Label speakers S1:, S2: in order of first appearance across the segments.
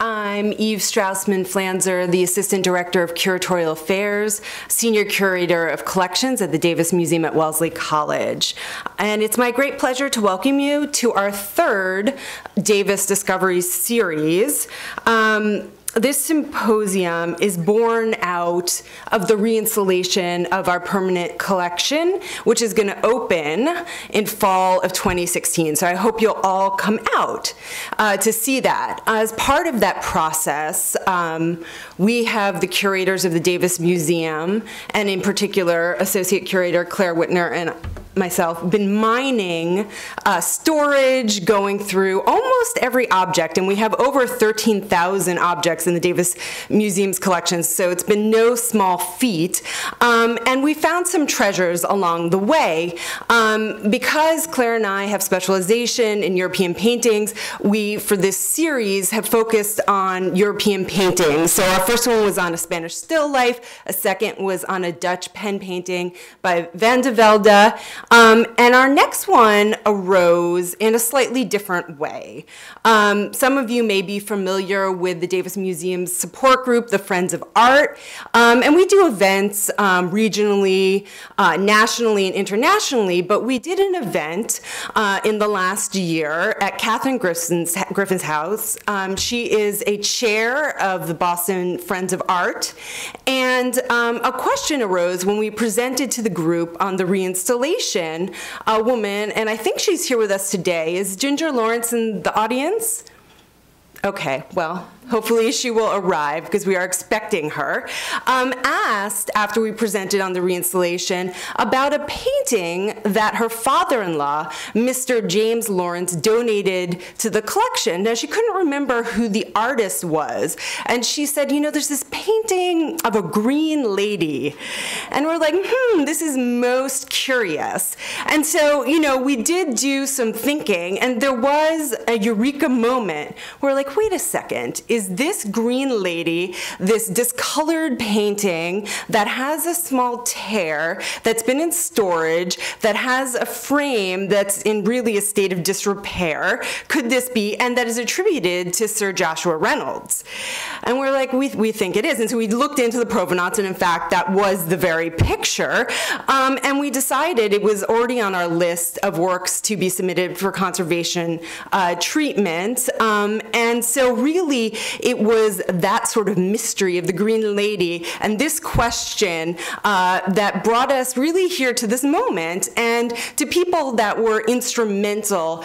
S1: I'm Eve Strausman-Flanzer, the Assistant Director of Curatorial Affairs, Senior Curator of Collections at the Davis Museum at Wellesley College. And it's my great pleasure to welcome you to our third Davis Discoveries series. This symposium is born out of the reinstallation of our permanent collection, which is going to open in fall of 2016. So I hope you'll all come out to see that. As part of that process, we have the curators of the Davis Museum, and in particular, Associate Curator Claire Whitner and myself, been mining storage, going through almost every object, and we have over 13,000 objects in the Davis Museum's collections, so it's been no small feat. And we found some treasures along the way. Because Claire and I have specialization in European paintings, we, for this series, have focused on European paintings. So our first one was on a Spanish still life, a second was on a Dutch pen painting by Van de Velde, and our next one arose in a slightly different way. Some of you may be familiar with the Davis Museum's support group, the Friends of Art, and we do events regionally, nationally, and internationally, but we did an event in the last year at Catherine Griffin's house. She is a chair of the Boston Friends of Art, and a question arose when we presented to the group on the reinstallation. A woman, and I think she's here with us today. Is Ginger Lawrence in the audience? Okay, well, hopefully she will arrive because we are expecting her, asked after we presented on the reinstallation about a painting that her father-in-law, Mr. James Lawrence, donated to the collection. Now, she couldn't remember who the artist was, and she said, you know, there's this painting of a green lady, and we're like, this is most curious. And so, you know, we did do some thinking, and there was a eureka moment where, like, wait a second, is this green lady, this discolored painting that has a small tear, that's been in storage, that has a frame that's in really a state of disrepair, could this be, and that is attributed to Sir Joshua Reynolds? And we're like, we think it is. And so we looked into the Provenance, and in fact, that was the very picture. And we decided it was already on our list of works to be submitted for conservation treatment. And so really, it was that sort of mystery of the green lady and this question that brought us really here to this moment, and to people that were instrumental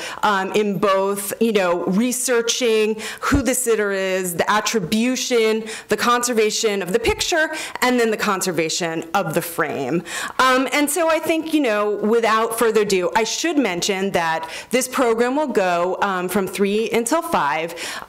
S1: in both, you know, researching who the sitter is, the attribution, the conservation of the picture, and then the conservation of the frame. And so I think, you know, without further ado, I should mention that this program will go from 3 until 5.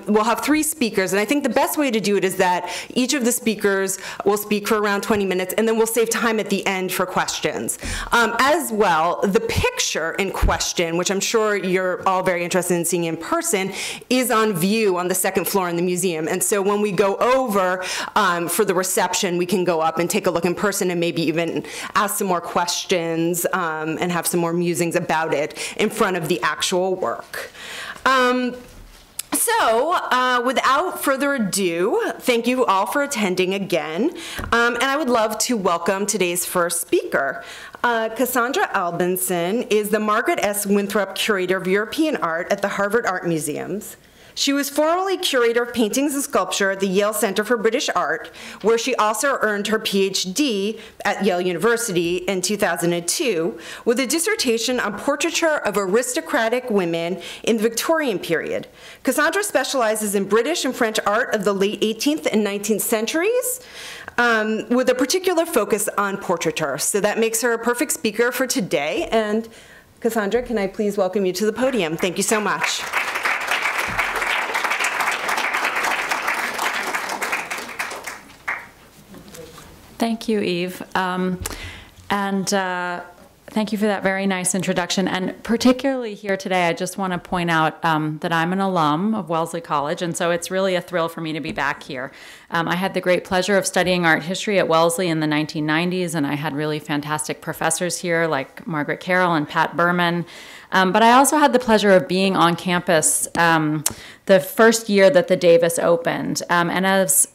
S1: We'll have 3 speakers, and I think the best way to do it is that each of the speakers will speak for around 20 minutes, and then we'll save time at the end for questions. As well, the picture in question, which I'm sure you're all very interested in seeing in person, is on view on the 2nd floor in the museum. And so when we go over for the reception, we can go up and take a look in person and maybe even ask some more questions and have some more musings about it in front of the actual work. So, without further ado, thank you all for attending again, and I would love to welcome today's first speaker. Cassandra Albinson is the Margaret S. Winthrop Curator of European Art at the Harvard Art Museums. She was formerly Curator of Paintings and Sculpture at the Yale Center for British Art, where she also earned her PhD at Yale University in 2002 with a dissertation on portraiture of aristocratic women in the Victorian period. Cassandra specializes in British and French art of the late 18th and 19th centuries, with a particular focus on portraiture. So that makes her a perfect speaker for today. And Cassandra, can I please welcome you to the podium? Thank you so much.
S2: Thank you, Eve. Thank you for that very nice introduction. And particularly here today, I just want to point out that I'm an alum of Wellesley College, and so it's really a thrill for me to be back here. I had the great pleasure of studying art history at Wellesley in the 1990s, and I had really fantastic professors here like Margaret Carroll and Pat Berman. But I also had the pleasure of being on campus the first year that the Davis opened, and as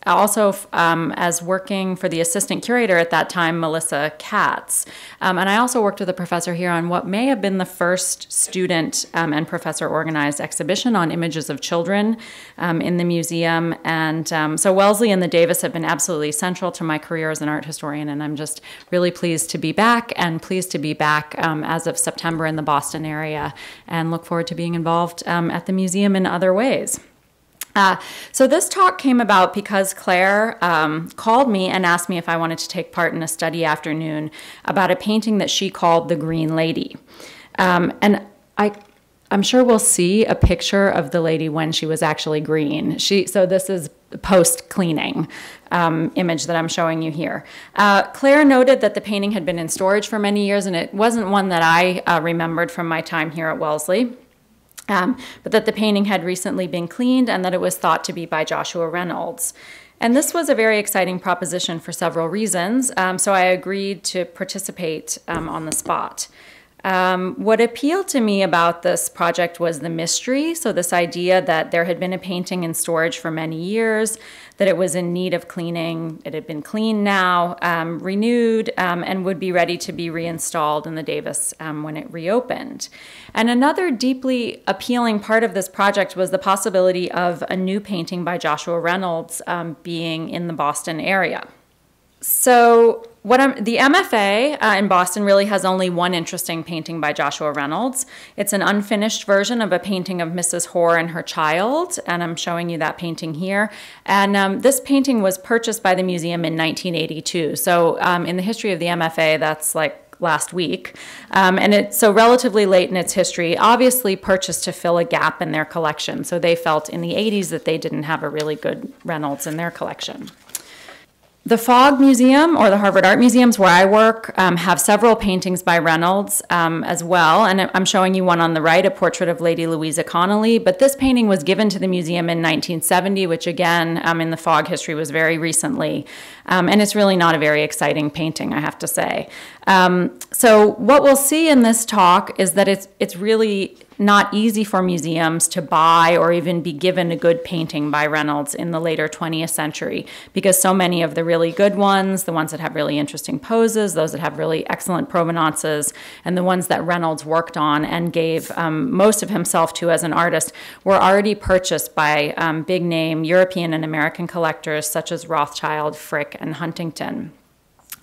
S2: working for the assistant curator at that time, Melissa Katz. And I also worked with a professor here on what may have been the first student and professor organized exhibition on images of children in the museum. And so Wellesley and the Davis have been absolutely central to my career as an art historian, and I'm just really pleased to be back, and pleased to be back as of September in the Boston area, and look forward to being involved at the museum in other ways. So this talk came about because Claire called me and asked me if I wanted to take part in a study afternoon about a painting that she called The Green Lady. And I'm sure we'll see a picture of the lady when she was actually green. So this is post-cleaning image that I'm showing you here. Claire noted that the painting had been in storage for many years, and it wasn't one that I remembered from my time here at Wellesley. But that the painting had recently been cleaned and that it was thought to be by Joshua Reynolds. And this was a very exciting proposition for several reasons, so I agreed to participate on the spot. What appealed to me about this project was the mystery, so this idea that there had been a painting in storage for many years, that it was in need of cleaning, it had been cleaned now, renewed, and would be ready to be reinstalled in the Davis when it reopened. And another deeply appealing part of this project was the possibility of a new painting by Joshua Reynolds being in the Boston area. So the MFA in Boston really has only one interesting painting by Joshua Reynolds. It's an unfinished version of a painting of Mrs. Hoare and her child, and I'm showing you that painting here. And this painting was purchased by the museum in 1982. So in the history of the MFA, that's like last week. And it's so relatively late in its history, obviously purchased to fill a gap in their collection. So they felt in the 80s that they didn't have a really good Reynolds in their collection. The Fogg Museum, or the Harvard Art Museums where I work, have several paintings by Reynolds as well. And I'm showing you one on the right, a portrait of Lady Louisa Connolly. But this painting was given to the museum in 1970, which again, in the Fogg history was very recently. And it's really not a very exciting painting, I have to say. So what we'll see in this talk is that it's really not easy for museums to buy or even be given a good painting by Reynolds in the later 20th century, because so many of the really good ones, the ones that have really interesting poses, those that have really excellent provenances, and the ones that Reynolds worked on and gave most of himself to as an artist, were already purchased by big name European and American collectors such as Rothschild, Frick, and Huntington.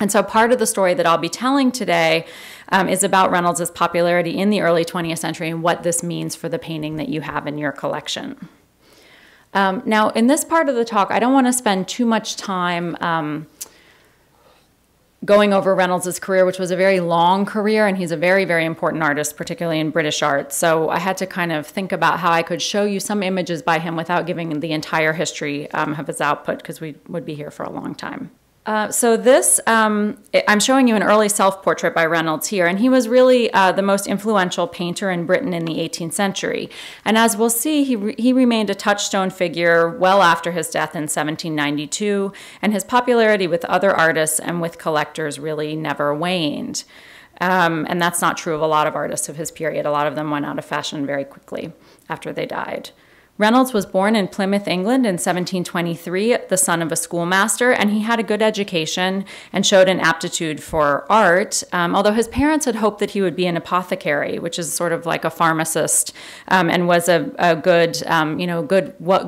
S2: And so part of the story that I'll be telling today is about Reynolds' popularity in the early 20th century and what this means for the painting that you have in your collection. Now, in this part of the talk, I don't want to spend too much time going over Reynolds' career, which was a very long career, and he's a very, very important artist, particularly in British art. So I had to kind of think about how I could show you some images by him without giving the entire history of his output, because we would be here for a long time. So this, I'm showing you an early self-portrait by Reynolds here, and he was really the most influential painter in Britain in the 18th century. And as we'll see, he remained a touchstone figure well after his death in 1792, and his popularity with other artists and with collectors really never waned. And that's not true of a lot of artists of his period. A lot of them went out of fashion very quickly after they died. Reynolds was born in Plymouth, England in 1723, the son of a schoolmaster, and he had a good education and showed an aptitude for art, although his parents had hoped that he would be an apothecary, which is sort of like a pharmacist, and was a good,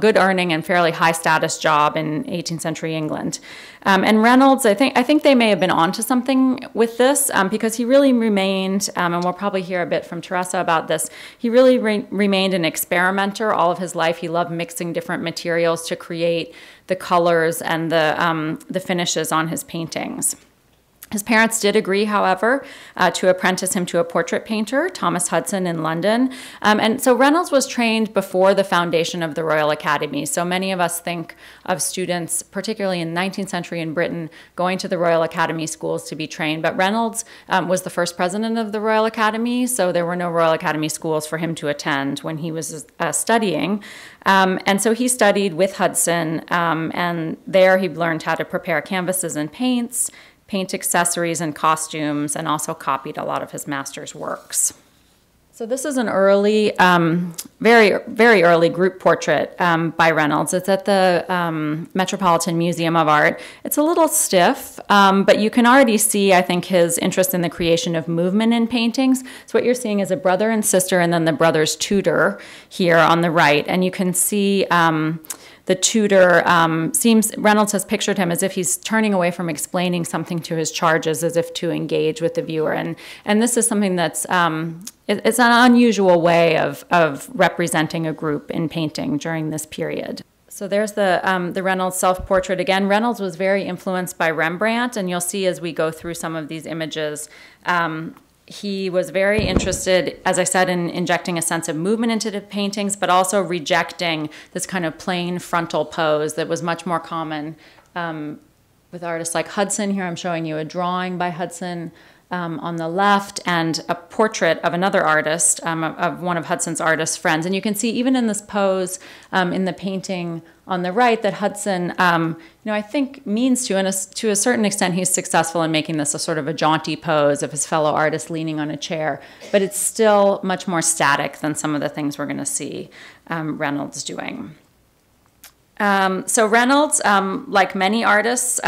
S2: good earning and fairly high status job in 18th century England. And Reynolds, I think they may have been onto something with this, because he really remained, and we'll probably hear a bit from Teresa about this, he really remained an experimenter all of his life. He loved mixing different materials to create the colors and the finishes on his paintings. His parents did agree, however, to apprentice him to a portrait painter, Thomas Hudson, in London. And so Reynolds was trained before the foundation of the Royal Academy. So many of us think of students, particularly in the 19th century in Britain, going to the Royal Academy schools to be trained. But Reynolds was the first president of the Royal Academy, so there were no Royal Academy schools for him to attend when he was studying. And so he studied with Hudson, and there he learned how to prepare canvases and paints, paint accessories and costumes, and also copied a lot of his master's works. So this is an early, very, very early group portrait by Reynolds. It's at the Metropolitan Museum of Art. It's a little stiff, but you can already see, I think, his interest in the creation of movement in paintings. So what you're seeing is a brother and sister, and then the brother's tutor here on the right. And you can see the tutor Reynolds has pictured him as if he's turning away from explaining something to his charges, as if to engage with the viewer. And this is something that's, it's an unusual way of representing a group in painting during this period. So there's the Reynolds self-portrait again. Reynolds was very influenced by Rembrandt, and you'll see as we go through some of these images, he was very interested, as I said, in injecting a sense of movement into the paintings, but also rejecting this kind of plain frontal pose that was much more common with artists like Hudson. Here I'm showing you a drawing by Hudson on the left, and a portrait of another artist, of one of Hudson's artist friends. And you can see even in this pose in the painting on the right that Hudson, I think means to a certain extent he's successful in making this a sort of a jaunty pose of his fellow artist leaning on a chair, but it's still much more static than some of the things we're going to see Reynolds doing. So Reynolds, like many artists,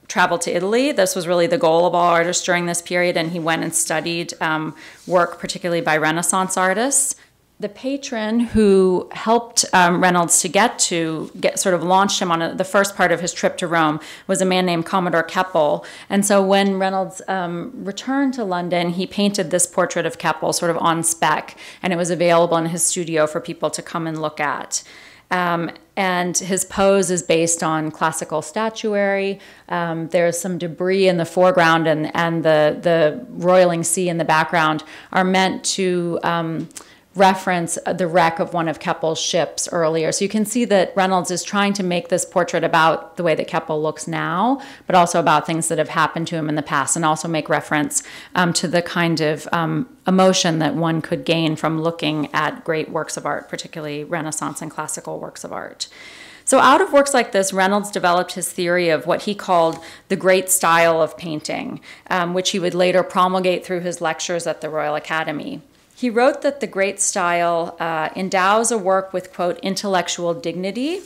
S2: traveled to Italy. This was really the goal of all artists during this period, and he went and studied work particularly by Renaissance artists. The patron who helped Reynolds to get sort of launched him on the first part of his trip to Rome was a man named Commodore Keppel. And so when Reynolds returned to London, he painted this portrait of Keppel sort of on spec, and it was available in his studio for people to come and look at. And his pose is based on classical statuary. There's some debris in the foreground, and the roiling sea in the background are meant to reference the wreck of one of Keppel's ships earlier. So you can see that Reynolds is trying to make this portrait about the way that Keppel looks now, but also about things that have happened to him in the past, and also make reference to the kind of emotion that one could gain from looking at great works of art, particularly Renaissance and classical works of art. So out of works like this, Reynolds developed his theory of what he called the great style of painting, which he would later promulgate through his lectures at the Royal Academy. He wrote that the great style endows a work with, quote, intellectual dignity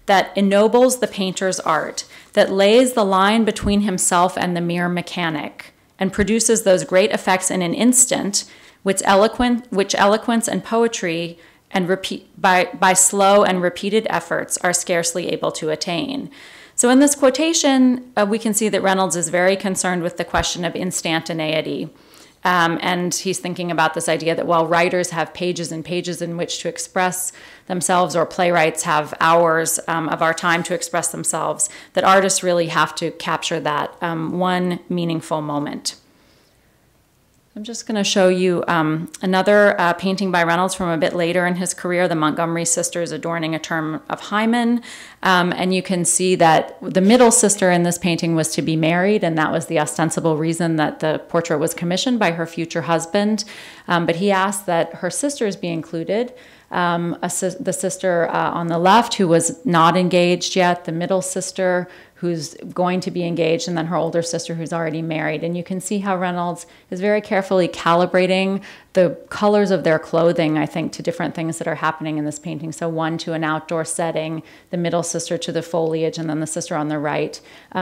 S2: that ennobles the painter's art, that lays the line between himself and the mere mechanic, and produces those great effects in an instant, which eloquence and poetry and by slow and repeated efforts are scarcely able to attain. So in this quotation, we can see that Reynolds is very concerned with the question of instantaneity. And he's thinking about this idea that while writers have pages and pages in which to express themselves, or playwrights have hours of our time to express themselves, that artists really have to capture that one meaningful moment. I'm just going to show you another painting by Reynolds from a bit later in his career, the Montgomery Sisters adorning a term of Hymen. And you can see that the middle sister in this painting was to be married, and that was the ostensible reason that the portrait was commissioned by her future husband. But he asked that her sisters be included. The sister on the left, who was not engaged yet, the middle sister who's going to be engaged, and then her older sister who's already married. And you can see how Reynolds is very carefully calibrating the colors of their clothing, I think, to different things that are happening in this painting. So one to an outdoor setting, the middle sister to the foliage, and then the sister on the right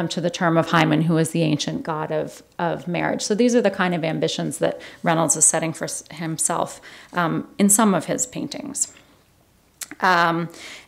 S2: to the term of Hymen, who is the ancient god of marriage. So these are the kind of ambitions that Reynolds is setting for himself in some of his paintings.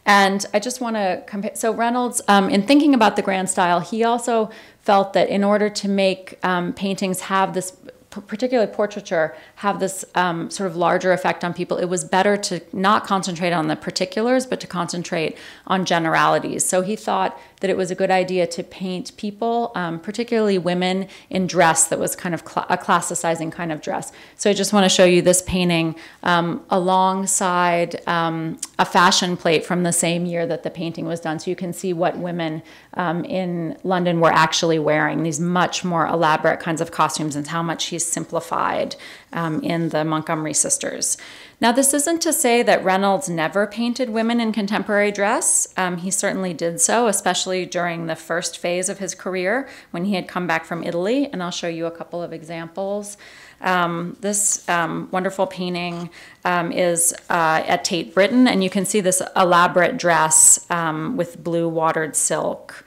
S2: And I just want to compare, so Reynolds, in thinking about the grand style, he also felt that in order to make paintings have this, particularly portraiture, have this sort of larger effect on people, it was better to not concentrate on the particulars, but to concentrate on generalities. So he thought that it was a good idea to paint people, particularly women, in dress that was kind of a classicizing kind of dress. So I just want to show you this painting alongside a fashion plate from the same year that the painting was done. So you can see what women in London were actually wearing, these much more elaborate kinds of costumes, and how much he's simplified in the Montgomery Sisters. Now, this isn't to say that Reynolds never painted women in contemporary dress. He certainly did so, especially during the first phase of his career when he had come back from Italy, and I'll show you a couple of examples. This wonderful painting is at Tate Britain, and you can see this elaborate dress with blue watered silk.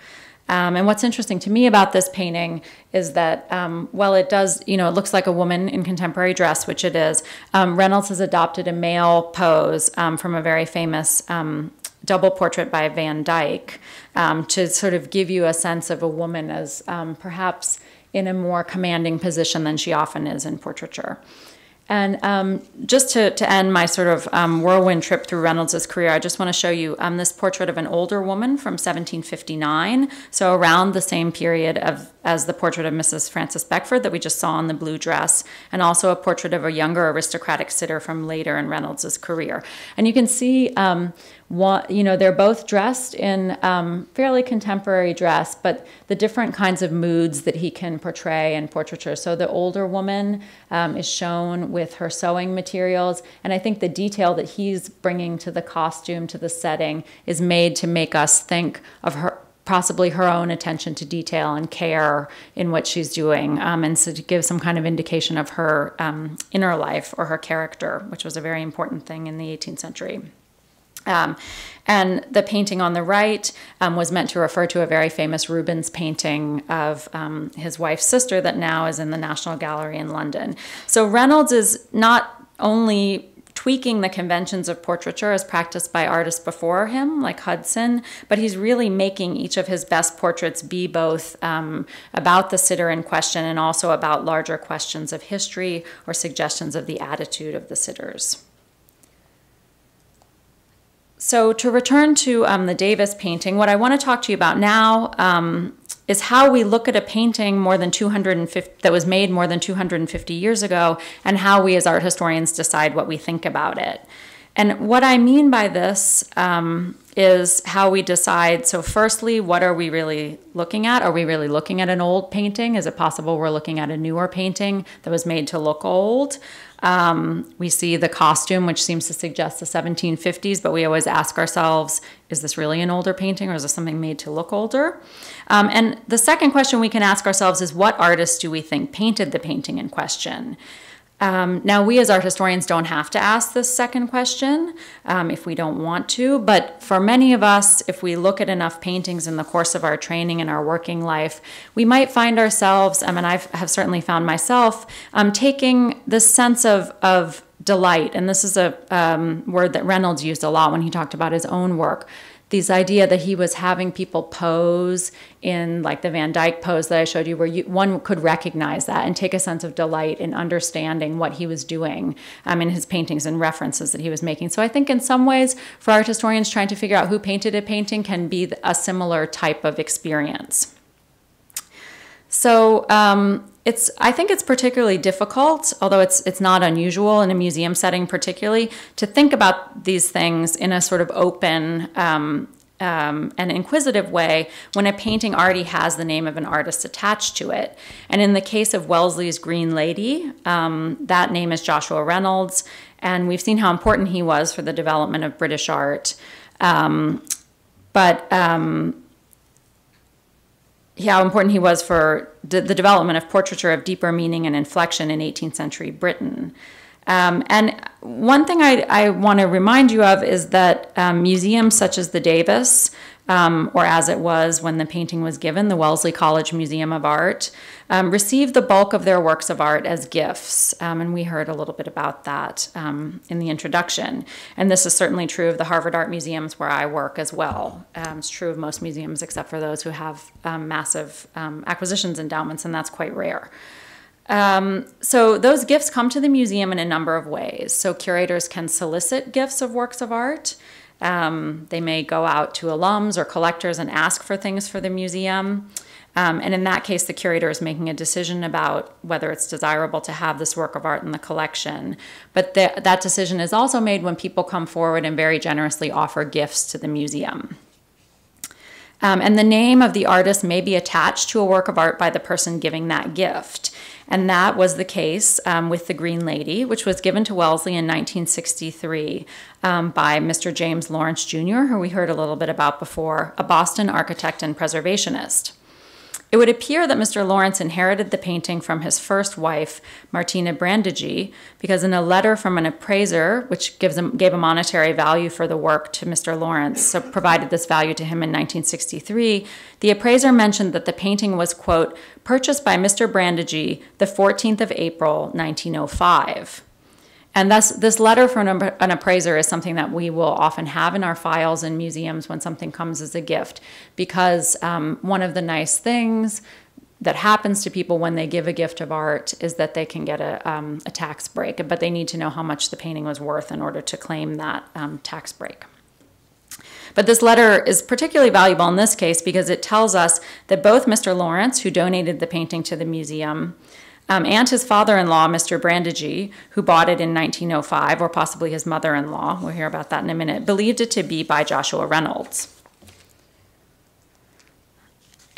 S2: And what's interesting to me about this painting is that, well, it does, it looks like a woman in contemporary dress, which it is. Reynolds has adopted a male pose from a very famous double portrait by Van Dyck to sort of give you a sense of a woman as perhaps in a more commanding position than she often is in portraiture. And just to end my sort of whirlwind trip through Reynolds' career, I just want to show you this portrait of an older woman from 1759, so around the same period as the portrait of Mrs. Frances Beckford that we just saw in the blue dress, and also a portrait of a younger aristocratic sitter from later in Reynolds' career. And you can see they're both dressed in fairly contemporary dress, but the different kinds of moods that he can portray in portraiture. So the older woman is shown with her sewing materials, and I think the detail that he's bringing to the costume, to the setting, is made to make us think of her, possibly her own attention to detail and care in what she's doing, and so to give some kind of indication of her inner life or her character, which was a very important thing in the 18th century. And the painting on the right was meant to refer to a very famous Rubens painting of his wife's sister that now is in the National Gallery in London. So Reynolds is not only tweaking the conventions of portraiture as practiced by artists before him, like Hudson, but he's really making each of his best portraits be both about the sitter in question and also about larger questions of history or suggestions of the attitude of the sitters. So to return to the Davis painting, what I want to talk to you about now is how we look at a painting that was made more than 250 years ago, and how we as art historians decide what we think about it. And what I mean by this is how we decide. So firstly, what are we really looking at? Are we really looking at an old painting? Is it possible we're looking at a newer painting that was made to look old? We see the costume, which seems to suggest the 1750s, but we always ask ourselves, is this really an older painting, or is this something made to look older? And the second question we can ask ourselves is, what artist do we think painted the painting in question? Now, we as art historians don't have to ask this second question if we don't want to, but for many of us, if we look at enough paintings in the course of our training and our working life, we might find ourselves, and I have certainly found myself, taking this sense of delight, and this is a word that Reynolds used a lot when he talked about his own work. This idea that he was having people pose in like the Van Dyck pose that I showed you, where one could recognize that and take a sense of delight in understanding what he was doing in his paintings and references that he was making. So I think in some ways, for art historians trying to figure out who painted a painting can be a similar type of experience. So I think it's particularly difficult, although it's not unusual in a museum setting particularly, to think about these things in a sort of open and inquisitive way when a painting already has the name of an artist attached to it. And in the case of Wellesley's Green Lady, that name is Joshua Reynolds, and we've seen how important he was for the development of British art. How important he was for the development of portraiture of deeper meaning and inflection in 18th century Britain. And one thing I want to remind you of is that museums such as the Davis, or as it was when the painting was given, the Wellesley College Museum of Art, received the bulk of their works of art as gifts. And we heard a little bit about that in the introduction. And this is certainly true of the Harvard Art Museums where I work as well. It's true of most museums except for those who have massive acquisitions endowments, and that's quite rare. So those gifts come to the museum in a number of ways. So curators can solicit gifts of works of art. They may go out to alums or collectors and ask for things for the museum. And in that case, the curator is making a decision about whether it's desirable to have this work of art in the collection. But that decision is also made when people come forward and very generously offer gifts to the museum. And the name of the artist may be attached to a work of art by the person giving that gift. And that was the case with the Green Lady, which was given to Wellesley in 1963 by Mr. James Lawrence Jr., who we heard a little bit about before, a Boston architect and preservationist. It would appear that Mr. Lawrence inherited the painting from his first wife, Martina Brando G, because in a letter from an appraiser, which gave a monetary value for the work to Mr. Lawrence, so provided this value to him in 1963, the appraiser mentioned that the painting was, quote, purchased by Mr. Brando G the 14th of April, 1905. And thus, this letter from an appraiser is something that we will often have in our files in museums when something comes as a gift, because one of the nice things that happens to people when they give a gift of art is that they can get a tax break, but they need to know how much the painting was worth in order to claim that tax break. But this letter is particularly valuable in this case because it tells us that both Mr. Lawrence, who donated the painting to the museum, and his father-in-law, Mr. Brando G, who bought it in 1905, or possibly his mother-in-law, we'll hear about that in a minute, believed it to be by Joshua Reynolds.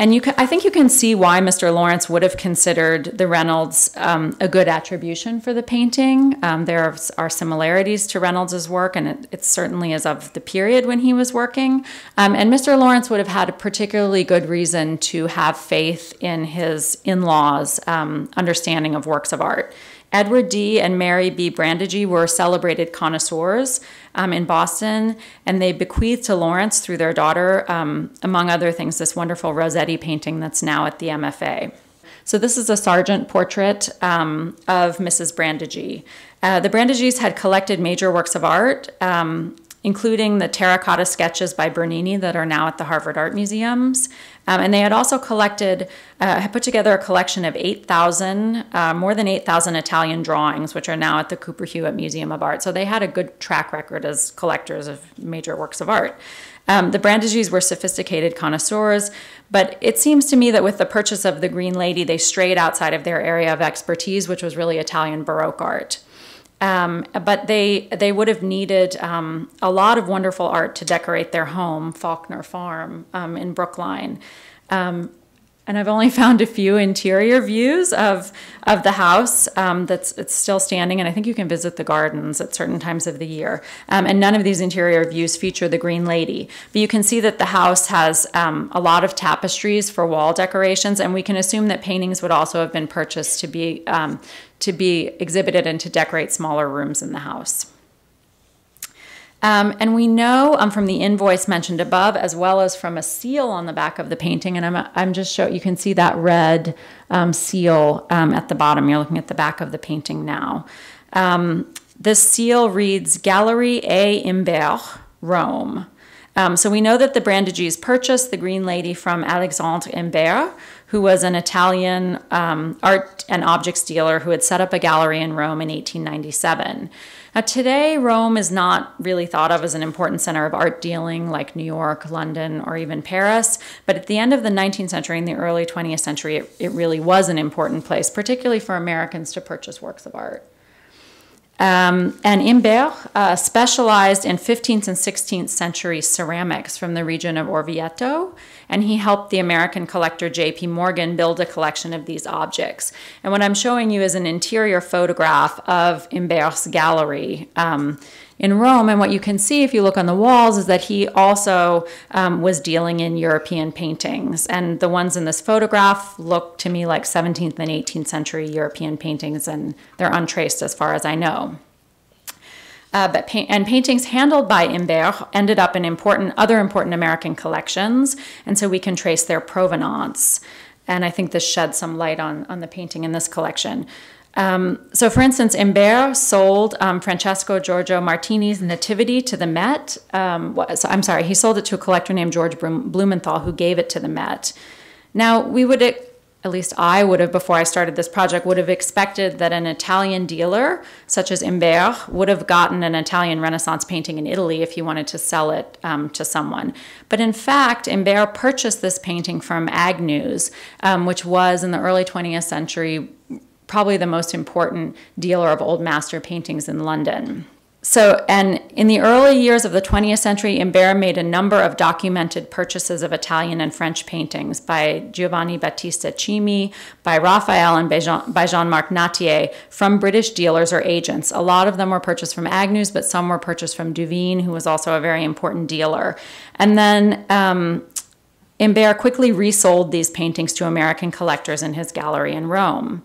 S2: And I think you can see why Mr. Lawrence would have considered the Reynolds a good attribution for the painting. There are similarities to Reynolds' work, and it certainly is of the period when he was working. And Mr. Lawrence would have had a particularly good reason to have faith in his in-laws' understanding of works of art. Edward D. and Mary B. Brando G were celebrated connoisseurs in Boston, and they bequeathed to Lawrence through their daughter, among other things, this wonderful Rossetti painting that's now at the MFA. So this is a Sargent portrait of Mrs. Brando G. The Brando Gs had collected major works of art, including the terracotta sketches by Bernini that are now at the Harvard Art Museums. And they had also had put together a collection of 8,000, more than 8,000 Italian drawings, which are now at the Cooper Hewitt Museum of Art. So they had a good track record as collectors of major works of art. The Brando Gs were sophisticated connoisseurs, but it seems to me that with the purchase of the Green Lady, they strayed outside of their area of expertise, which was really Italian Baroque art. But they would have needed a lot of wonderful art to decorate their home, Faulkner Farm, in Brookline. And I've only found a few interior views of the house it's still standing, and I think you can visit the gardens at certain times of the year. And none of these interior views feature the Green Lady. But you can see that the house has a lot of tapestries for wall decorations, and we can assume that paintings would also have been purchased to be exhibited and to decorate smaller rooms in the house. And we know from the invoice mentioned above, as well as from a seal on the back of the painting, and I'm just showing, you can see that red seal at the bottom. You're looking at the back of the painting now. This seal reads, Gallery A. Imbert, Rome. So we know that the Brando Gs purchased the Green Lady from Alexandre Imbert, who was an Italian art and objects dealer who had set up a gallery in Rome in 1897. Now, today, Rome is not really thought of as an important center of art dealing like New York, London, or even Paris. But at the end of the 19th century and the early 20th century, it really was an important place, particularly for Americans to purchase works of art. And Imbert specialized in 15th and 16th century ceramics from the region of Orvieto, and he helped the American collector J.P. Morgan build a collection of these objects. And what I'm showing you is an interior photograph of Imbert's gallery in Rome, and what you can see if you look on the walls is that he also was dealing in European paintings, and the ones in this photograph look to me like 17th and 18th century European paintings, and they're untraced as far as I know. But paintings handled by Imbert ended up in other important American collections, and so we can trace their provenance. And I think this sheds some light on the painting in this collection. So for instance, Imbert sold Francesco Giorgio Martini's Nativity to the Met. I'm sorry, he sold it to a collector named George Blumenthal, who gave it to the Met. Now, we would, at least I would have, before I started this project, would have expected that an Italian dealer, such as Imbert, would have gotten an Italian Renaissance painting in Italy if he wanted to sell it to someone. But in fact, Imbert purchased this painting from Agnew's, which was, in the early 20th century, probably the most important dealer of old master paintings in London. So, and in the early years of the 20th century, Imbert made a number of documented purchases of Italian and French paintings by Giovanni Battista Cimi, by Raphael, and by Jean-Marc Nattier from British dealers or agents. A lot of them were purchased from Agnews, but some were purchased from Duveen, who was also a very important dealer. And then Imbert quickly resold these paintings to American collectors in his gallery in Rome.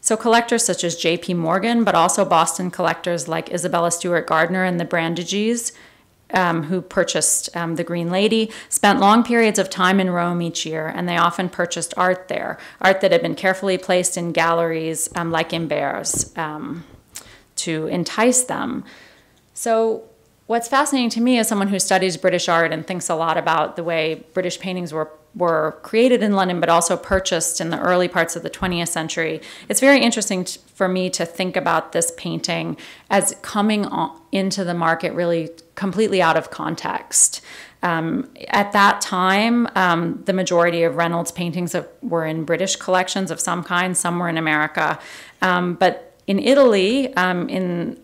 S2: So collectors such as J.P. Morgan, but also Boston collectors like Isabella Stewart Gardner and the Brando Gs, who purchased the Green Lady, spent long periods of time in Rome each year, and they often purchased art there, art that had been carefully placed in galleries like Imbert's to entice them. So what's fascinating to me as someone who studies British art and thinks a lot about the way British paintings were created in London, but also purchased in the early parts of the 20th century. It's very interesting for me to think about this painting as coming into the market really completely out of context. At that time, the majority of Reynolds paintings were in British collections of some kind, some were in America. But in Italy, in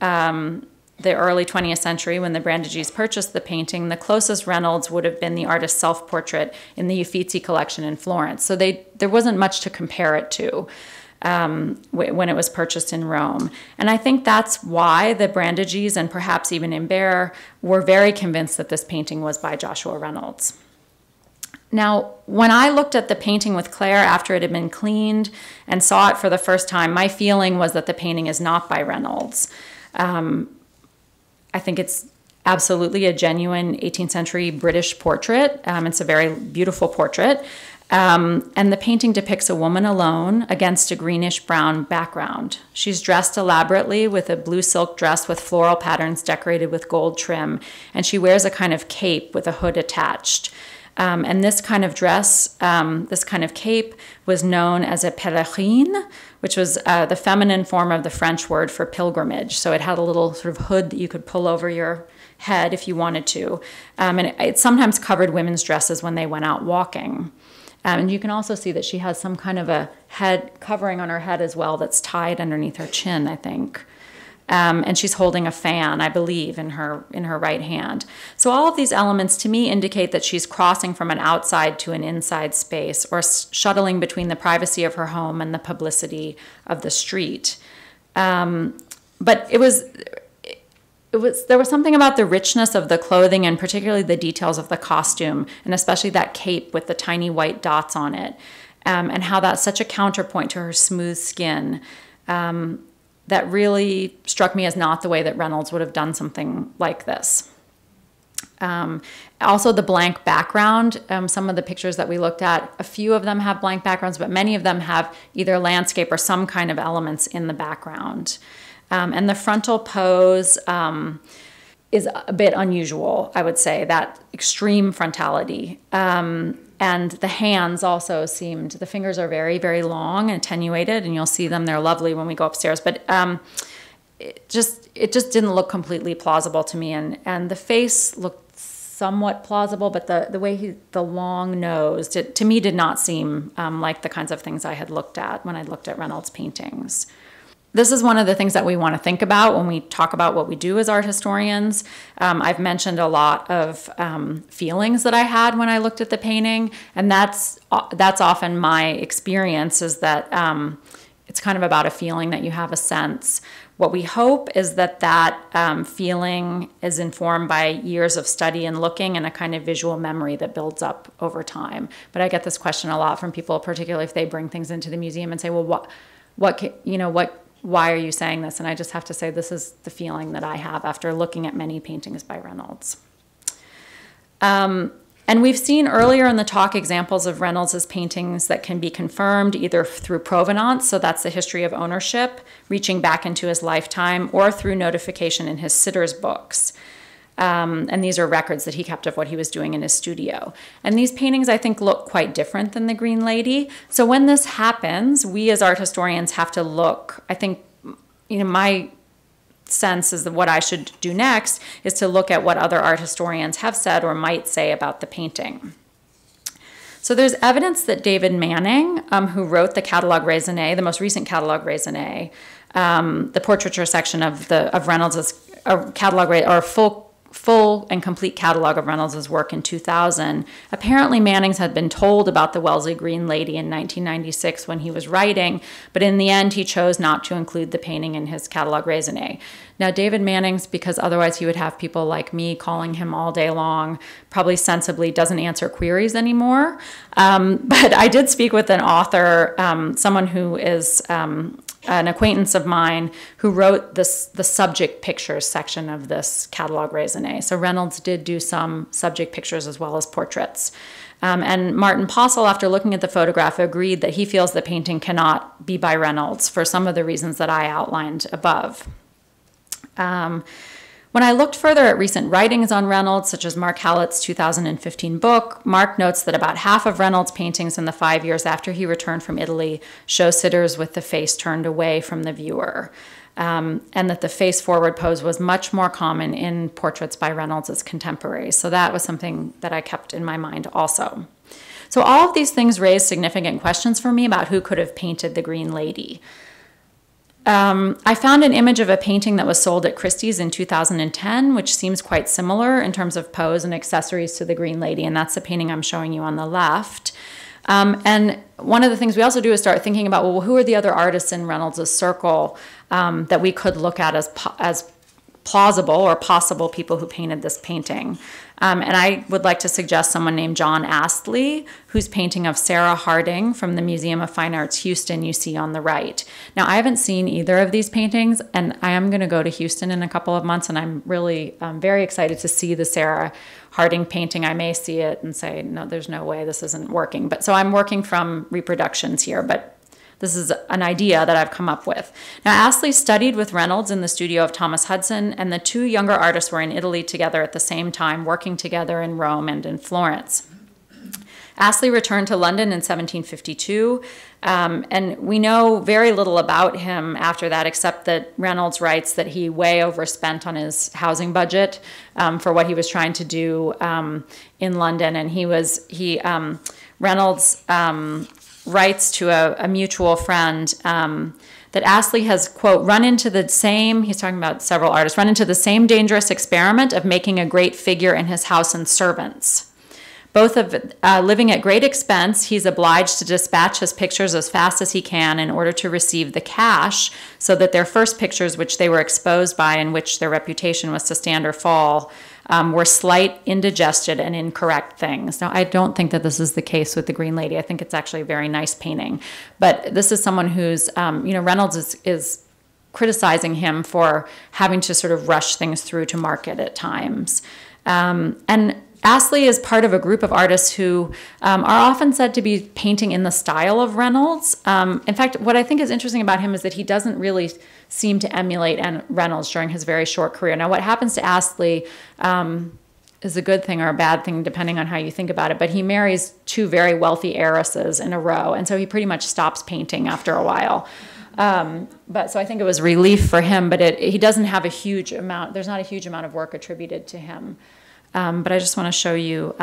S2: the early 20th century, when the Brando Gs purchased the painting, the closest Reynolds would have been the artist's self-portrait in the Uffizi collection in Florence. So there wasn't much to compare it to when it was purchased in Rome. And I think that's why the Brando Gs and perhaps even Imbert were very convinced that this painting was by Joshua Reynolds. Now, when I looked at the painting with Claire after it had been cleaned and saw it for the first time, my feeling was that the painting is not by Reynolds. I think it's absolutely a genuine 18th century British portrait. It's a very beautiful portrait. And the painting depicts a woman alone against a greenish-brown background. She's dressed elaborately with a blue silk dress with floral patterns decorated with gold trim, and she wears a kind of cape with a hood attached. And this kind of dress, this kind of cape, was known as a pèlerine, which was the feminine form of the French word for pilgrimage. So it had a little sort of hood that you could pull over your head if you wanted to. And it sometimes covered women's dresses when they went out walking. And you can also see that she has some kind of a head covering on her head as well that's tied underneath her chin, I think. And she's holding a fan, I believe, in her right hand. So all of these elements to me indicate that she's crossing from an outside to an inside space, or shuttling between the privacy of her home and the publicity of the street. But there was something about the richness of the clothing, and particularly the details of the costume, and especially that cape with the tiny white dots on it, and how that's such a counterpoint to her smooth skin. That really struck me as not the way that Reynolds would have done something like this. Also the blank background, some of the pictures that we looked at, a few of them have blank backgrounds, but many of them have either landscape or some kind of elements in the background. And the frontal pose is a bit unusual, I would say, that extreme frontality. And the hands also seemed, the fingers are very, very long and attenuated, and you'll see them, they're lovely when we go upstairs, but it just didn't look completely plausible to me, and the face looked somewhat plausible, but the way the long nose, to me, did not seem like the kinds of things I had looked at when I looked at Reynolds' paintings. This is one of the things that we want to think about when we talk about what we do as art historians. I've mentioned a lot of feelings that I had when I looked at the painting, and that's often my experience, is that it's kind of about a feeling, that you have a sense. What we hope is that feeling is informed by years of study and looking, and a kind of visual memory that builds up over time. But I get this question a lot from people, particularly if they bring things into the museum and say, well, why are you saying this? And I just have to say, this is the feeling that I have after looking at many paintings by Reynolds. And we've seen earlier in the talk examples of Reynolds' paintings that can be confirmed either through provenance, so that's the history of ownership, reaching back into his lifetime, or through notification in his sitter's books. And these are records that he kept of what he was doing in his studio. And these paintings, I think, look quite different than the Green Lady. So when this happens, we as art historians have to look. I think, my sense is that what I should do next is to look at what other art historians have said or might say about the painting. So there's evidence that David Manning, who wrote the Catalogue Raisonné, the most recent Catalogue Raisonné, the portraiture section of Reynolds' a catalog or a full and complete catalog of Reynolds' work in 2000. Apparently, Mannings had been told about the Wellesley Green Lady in 1996 when he was writing, but in the end, he chose not to include the painting in his catalog raisonné. Now, David Mannings, because otherwise he would have people like me calling him all day long, probably sensibly doesn't answer queries anymore. But I did speak with an author, someone who is an acquaintance of mine who wrote the subject pictures section of this catalog raisonné. So Reynolds did do some subject pictures as well as portraits. And Martin Postle, after looking at the photograph, agreed that he feels the painting cannot be by Reynolds for some of the reasons that I outlined above. When I looked further at recent writings on Reynolds, such as Mark Hallett's 2015 book, Mark notes that about half of Reynolds' paintings in the 5 years after he returned from Italy show sitters with the face turned away from the viewer, and that the face-forward pose was much more common in portraits by Reynolds' contemporaries. So that was something that I kept in my mind also. So all of these things raised significant questions for me about who could have painted the Green Lady. I found an image of a painting that was sold at Christie's in 2010, which seems quite similar in terms of pose and accessories to the Green Lady, and that's the painting I'm showing you on the left. And one of the things we also do is start thinking about, well, who are the other artists in Reynolds' circle that we could look at as plausible or possible people who painted this painting. And I would like to suggest someone named John Astley, whose painting of Sarah Harding from the Museum of Fine Arts, Houston, you see on the right. Now, I haven't seen either of these paintings, and I am going to go to Houston in a couple of months, and I'm really very excited to see the Sarah Harding painting. I may see it and say, no, there's no way this isn't working. But so I'm working from reproductions here, but this is an idea that I've come up with. Now, Astley studied with Reynolds in the studio of Thomas Hudson, and the two younger artists were in Italy together at the same time, working together in Rome and in Florence. Astley returned to London in 1752, and we know very little about him after that, except that Reynolds writes that he way overspent on his housing budget for what he was trying to do in London, and Reynolds writes to a mutual friend that Astley has, quote, he's talking about several artists, run into the same dangerous experiment of making a great figure in his house and servants. Both of living at great expense, he's obliged to dispatch his pictures as fast as he can in order to receive the cash so that their first pictures, which they were exposed by and which their reputation was to stand or fall, were slight, indigested, and incorrect things. Now, I don't think that this is the case with the Green Lady. I think it's actually a very nice painting. But this is someone who's, Reynolds is criticizing him for having to sort of rush things through to market at times. And Astley is part of a group of artists who are often said to be painting in the style of Reynolds. In fact, what I think is interesting about him is that he doesn't really seem to emulate Reynolds during his very short career. Now, what happens to Astley is a good thing or a bad thing, depending on how you think about it, but he marries two very wealthy heiresses in a row, and so he pretty much stops painting after a while. So I think it was relief for him, but he doesn't have a huge amount, there's not a huge amount of work attributed to him. But I just want to show you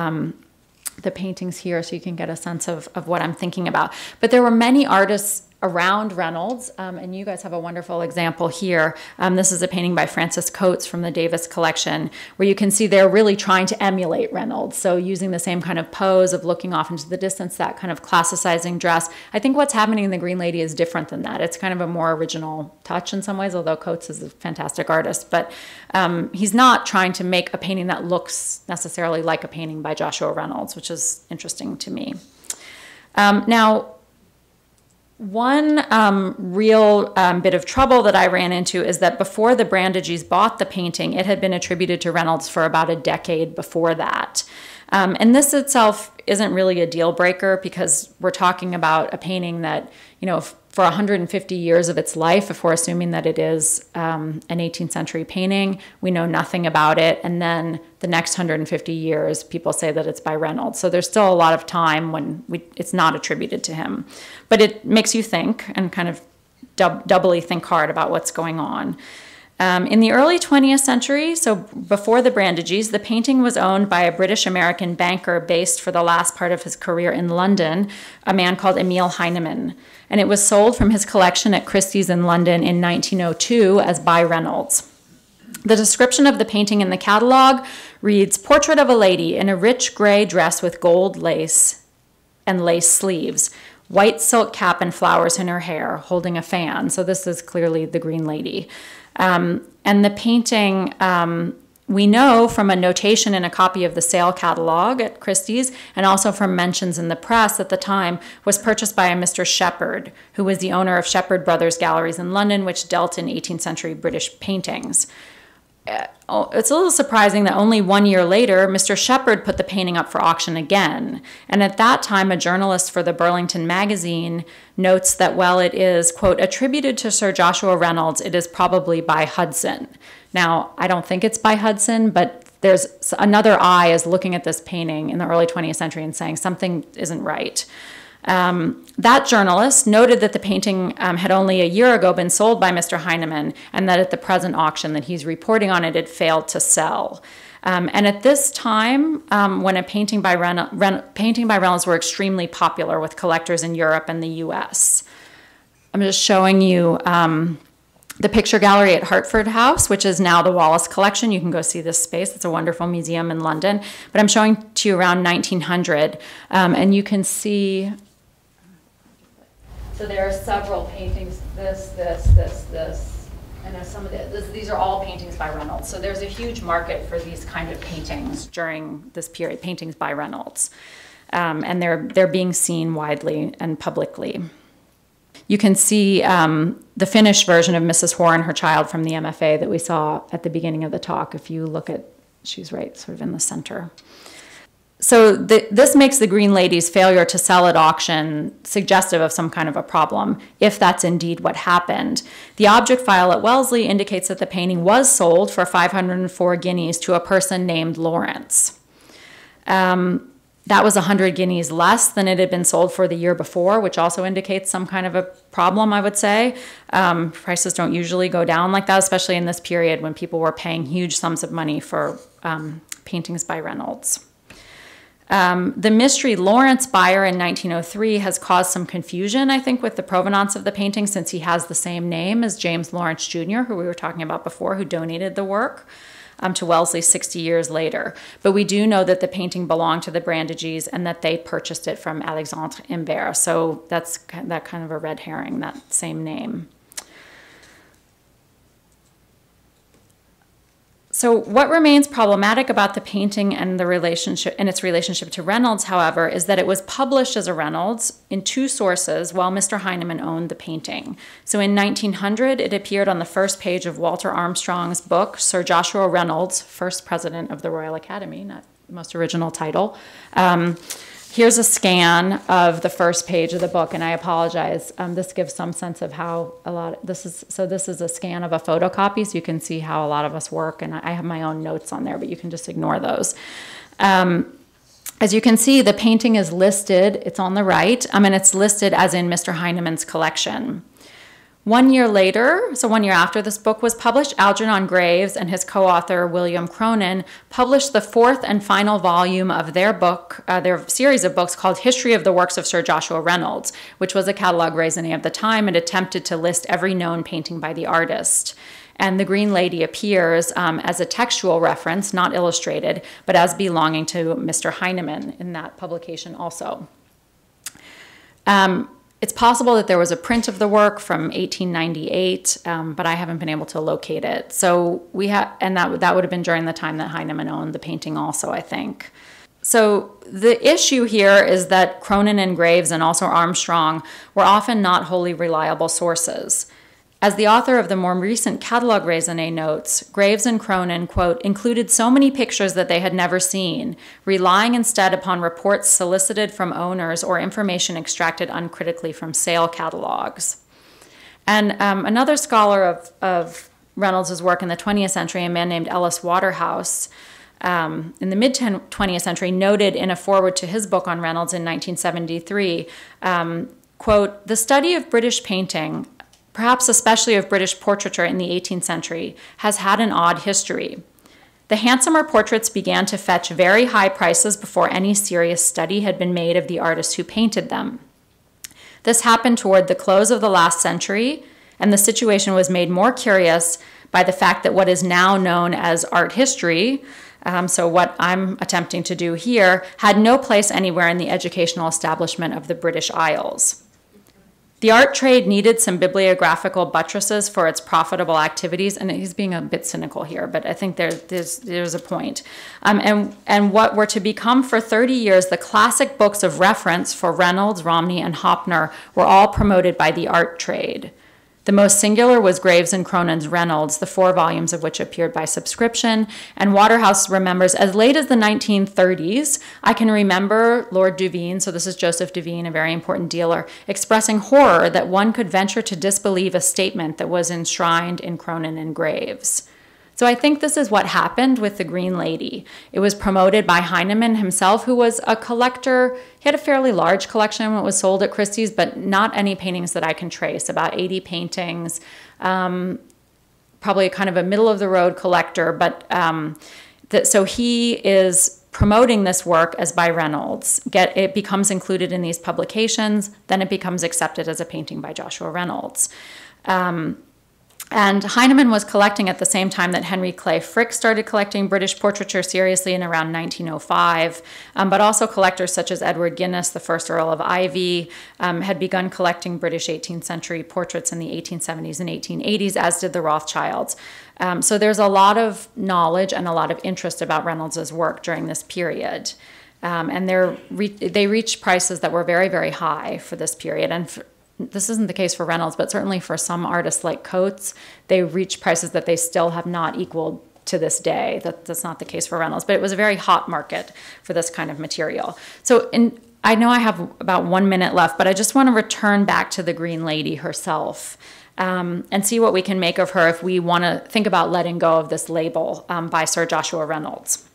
S2: the paintings here so you can get a sense of what I'm thinking about. But there were many artists around Reynolds, and you guys have a wonderful example here. This is a painting by Francis Coates from the Davis collection, where you can see they're really trying to emulate Reynolds, so using the same kind of pose of looking off into the distance, that kind of classicizing dress. I think what's happening in The Green Lady is different than that. It's kind of a more original touch in some ways, although Coates is a fantastic artist, but he's not trying to make a painting that looks necessarily like a painting by Joshua Reynolds, which is interesting to me. Now, one real bit of trouble that I ran into is that before the Brando G's bought the painting, it had been attributed to Reynolds for about a decade before that. And this itself isn't really a deal breaker because we're talking about a painting that, for 150 years of its life, if we're assuming that it is an 18th century painting, we know nothing about it. And then the next 150 years, people say that it's by Reynolds. So there's still a lot of time when it's not attributed to him. But it makes you think and kind of doubly think hard about what's going on. In the early 20th century, so before the Brando G's, the painting was owned by a British-American banker based for the last part of his career in London, a man called Emil Heinemann. And it was sold from his collection at Christie's in London in 1902 as by Reynolds. The description of the painting in the catalog reads, "Portrait of a lady in a rich gray dress with gold lace and lace sleeves, white silk cap and flowers in her hair, holding a fan." So this is clearly the Green Lady. And the painting, we know from a notation in a copy of the sale catalog at Christie's, and also from mentions in the press at the time, was purchased by a Mr. Shepherd, who was the owner of Shepherd Brothers Galleries in London, which dealt in 18th century British paintings. It's a little surprising that only 1 year later, Mr. Shepherd put the painting up for auction again. And at that time, a journalist for the Burlington magazine notes that while it is, quote, attributed to Sir Joshua Reynolds, it is probably by Hudson. Now, I don't think it's by Hudson, but there's another eye is looking at this painting in the early 20th century and saying something isn't right. That journalist noted that the painting had only a year ago been sold by Mr. Heinemann, and that at the present auction that he's reporting on it failed to sell. And at this time, when a painting by Reynolds were extremely popular with collectors in Europe and the U.S. I'm just showing you the picture gallery at Hertford House, which is now the Wallace Collection. You can go see this space. It's a wonderful museum in London. But I'm showing to you around 1900, and you can see. So there are several paintings, this, and there's some of these are all paintings by Reynolds. So there's a huge market for these kind of paintings during this period, paintings by Reynolds. And they're being seen widely and publicly. You can see the finished version of Mrs. Hoare and her child from the MFA that we saw at the beginning of the talk. If you look at, she's right sort of in the center. So this makes the Green Lady's failure to sell at auction suggestive of some kind of a problem, if that's indeed what happened. The object file at Wellesley indicates that the painting was sold for 504 guineas to a person named Lawrence. That was 100 guineas less than it had been sold for the year before, which also indicates some kind of a problem, I would say. Prices don't usually go down like that, especially in this period when people were paying huge sums of money for paintings by Reynolds. The mystery Lawrence buyer in 1903 has caused some confusion, I think, with the provenance of the painting, since he has the same name as James Lawrence Jr., who we were talking about before, who donated the work to Wellesley 60 years later. But we do know that the painting belonged to the Brando Gs and that they purchased it from Alexandre Imbert. So that's that kind of a red herring, that same name. So what remains problematic about the painting and the relationship and its relationship to Reynolds, however, is that it was published as a Reynolds in two sources while Mr. Heinemann owned the painting. So in 1900, it appeared on the first page of Walter Armstrong's book, Sir Joshua Reynolds, first president of the Royal Academy, not the most original title. Here's a scan of the first page of the book, and I apologize. This gives some sense of how this is a scan of a photocopy, so you can see how a lot of us work, and I have my own notes on there, but you can just ignore those. As you can see, the painting is listed, it's on the right, and it's listed as in Mr. Heinemann's collection. 1 year later, so 1 year after this book was published, Algernon Graves and his co-author William Cronin published the fourth and final volume of their book, their series of books called History of the Works of Sir Joshua Reynolds, which was a catalogue raisonné of the time and attempted to list every known painting by the artist. And the Green Lady appears as a textual reference, not illustrated, but as belonging to Mr. Heinemann in that publication also. It's possible that there was a print of the work from 1898, but I haven't been able to locate it. So and that would have been during the time that Heinemann owned the painting also, I think. So the issue here is that Cronin and Graves and also Armstrong were often not wholly reliable sources. As the author of the more recent catalogue raisonné notes, Graves and Cronin, quote, included so many pictures that they had never seen, relying instead upon reports solicited from owners or information extracted uncritically from sale catalogues. And another scholar of Reynolds' work in the 20th century, a man named Ellis Waterhouse, in the mid-20th century, noted in a foreword to his book on Reynolds in 1973, quote, the study of British painting, perhaps especially of British portraiture in the 18th century, has had an odd history. The handsomer portraits began to fetch very high prices before any serious study had been made of the artist who painted them. This happened toward the close of the last century, and the situation was made more curious by the fact that what is now known as art history, so what I'm attempting to do here, had no place anywhere in the educational establishment of the British Isles. The art trade needed some bibliographical buttresses for its profitable activities, and he's being a bit cynical here, but I think there's a point. And what were to become for 30 years the classic books of reference for Reynolds, Romney, and Hoppner were all promoted by the art trade. The most singular was Graves and Cronin's Reynolds, the 4 volumes of which appeared by subscription. And Waterhouse remembers, as late as the 1930s, I can remember Lord Devine, so this is Joseph Devine, a very important dealer, expressing horror that one could venture to disbelieve a statement that was enshrined in Cronin and Graves. So I think this is what happened with the Green Lady. It was promoted by Heinemann himself, who was a collector. He had a fairly large collection when it was sold at Christie's, but not any paintings that I can trace, about 80 paintings, probably kind of a middle-of-the-road collector. But so he is promoting this work as by Reynolds. It becomes included in these publications, then it becomes accepted as a painting by Joshua Reynolds. And Heinemann was collecting at the same time that Henry Clay Frick started collecting British portraiture seriously in around 1905, but also collectors such as Edward Guinness, the first Earl of Ivy, had begun collecting British 18th century portraits in the 1870s and 1880s, as did the Rothschilds. So there's a lot of knowledge and a lot of interest about Reynolds's work during this period. And they reached prices that were very, very high for this period. And this isn't the case for Reynolds, but certainly for some artists like Coates, they reach prices that they still have not equaled to this day. That's not the case for Reynolds, but it was a very hot market for this kind of material. So I know I have about 1 minute left, but I just want to return back to the Green Lady herself and see what we can make of her if we want to think about letting go of this label by Sir Joshua Reynolds.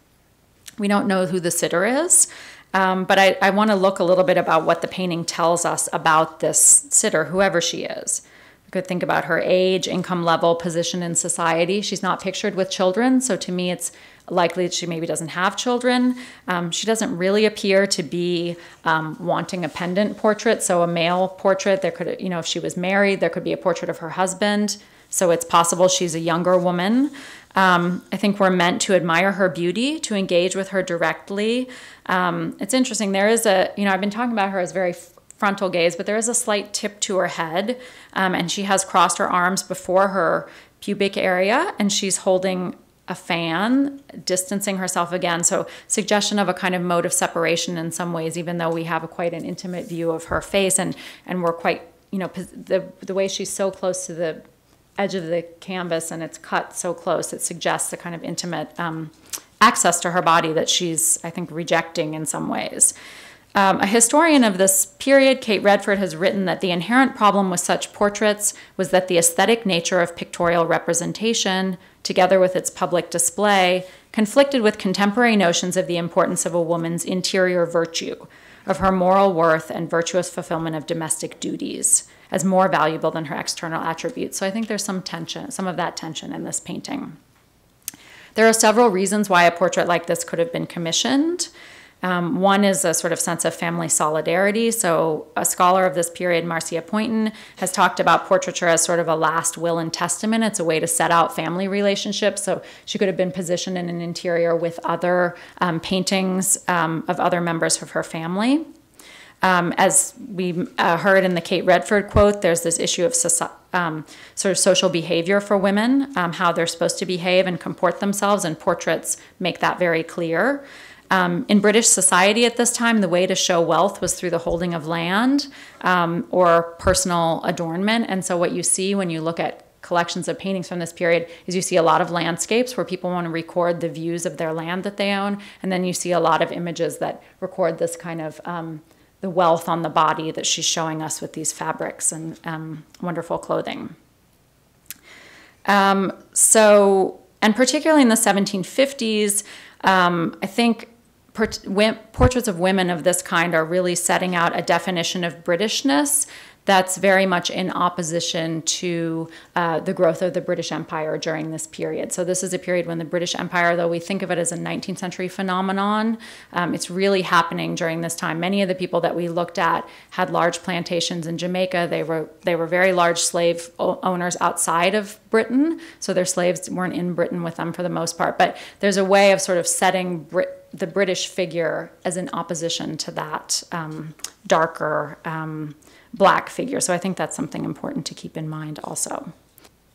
S2: We don't know who the sitter is. But I want to look a little bit about what the painting tells us about this sitter, whoever she is. We could think about her age, income level, position in society. She's not pictured with children, so to me it's likely that she maybe doesn't have children. She doesn't really appear to be wanting a pendant portrait, so a male portrait. There could, if she was married, there could be a portrait of her husband, so it's possible she's a younger woman. I think we're meant to admire her beauty, to engage with her directly. It's interesting. There is I've been talking about her as very frontal gaze, but there is a slight tip to her head, and she has crossed her arms before her pubic area, and she's holding a fan, distancing herself again. So suggestion of a kind of mode of separation in some ways, even though we have quite an intimate view of her face, and we're quite, the way she's so close to the edge of the canvas and it's cut so close, it suggests a kind of intimate access to her body that she's, I think, rejecting in some ways. A historian of this period, Kate Redford, has written that the inherent problem with such portraits was that the aesthetic nature of pictorial representation, together with its public display, conflicted with contemporary notions of the importance of a woman's interior virtue, of her moral worth and virtuous fulfillment of domestic duties, as more valuable than her external attributes. So I think there's some tension, some of that tension in this painting. There are several reasons why a portrait like this could have been commissioned. One is a sort of sense of family solidarity. So a scholar of this period, Marcia Poynton, has talked about portraiture as sort of a last will and testament. It's a way to set out family relationships. So she could have been positioned in an interior with other paintings of other members of her family. As we heard in the Kate Redford quote, there's this issue of sort of social behavior for women, how they're supposed to behave and comport themselves, and portraits make that very clear. In British society at this time, the way to show wealth was through the holding of land or personal adornment. And so what you see when you look at collections of paintings from this period is you see a lot of landscapes where people want to record the views of their land that they own. And then you see a lot of images that record this kind of the wealth on the body that she's showing us with these fabrics and wonderful clothing. And particularly in the 1750s, I think portraits of women of this kind are really setting out a definition of Britishness that's very much in opposition to the growth of the British Empire during this period. So this is a period when the British Empire, though we think of it as a 19th century phenomenon, it's really happening during this time. Many of the people that we looked at had large plantations in Jamaica. They were very large slave owners outside of Britain, so their slaves weren't in Britain with them for the most part. But there's a way of sort of setting the British figure as in opposition to that darker black figure. So I think that's something important to keep in mind also.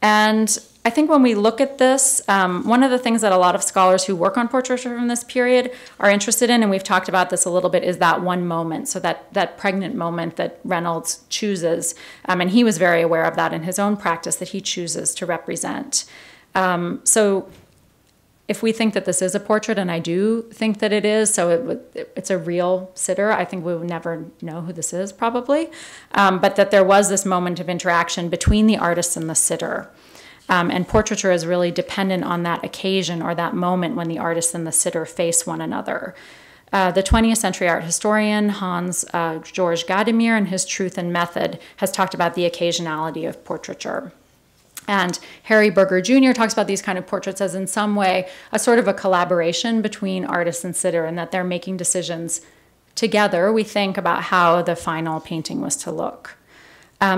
S2: And I think when we look at this, one of the things that a lot of scholars who work on portraiture from this period are interested in, and we've talked about this a little bit, is that one moment. So that pregnant moment that Reynolds chooses, and he was very aware of that in his own practice, that he chooses to represent. So if we think that this is a portrait, and I do think that it is, so it's a real sitter, I think we would never know who this is probably, but that there was this moment of interaction between the artist and the sitter. And portraiture is really dependent on that occasion or that moment when the artist and the sitter face one another. The 20th century art historian Hans Georg Gadamer, in his Truth and Method, has talked about the occasionality of portraiture. And Harry Berger Jr. talks about these kind of portraits as in some way a sort of a collaboration between artist and sitter, and that they're making decisions together, we think, about how the final painting was to look.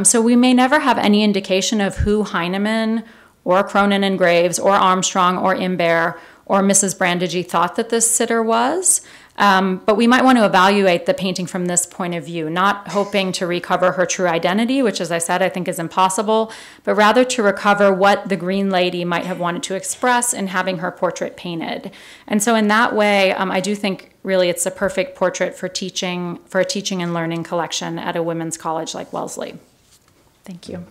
S2: So we may never have any indication of who Heinemann or Cronin and Graves or Armstrong or Imbert or Mrs. Brando G thought that this sitter was. But we might want to evaluate the painting from this point of view, not hoping to recover her true identity, which, as I said, I think is impossible, but rather to recover what the Green Lady might have wanted to express in having her portrait painted. And so in that way, I do think really it's a perfect portrait for a teaching and learning collection at a women's college like Wellesley. Thank you.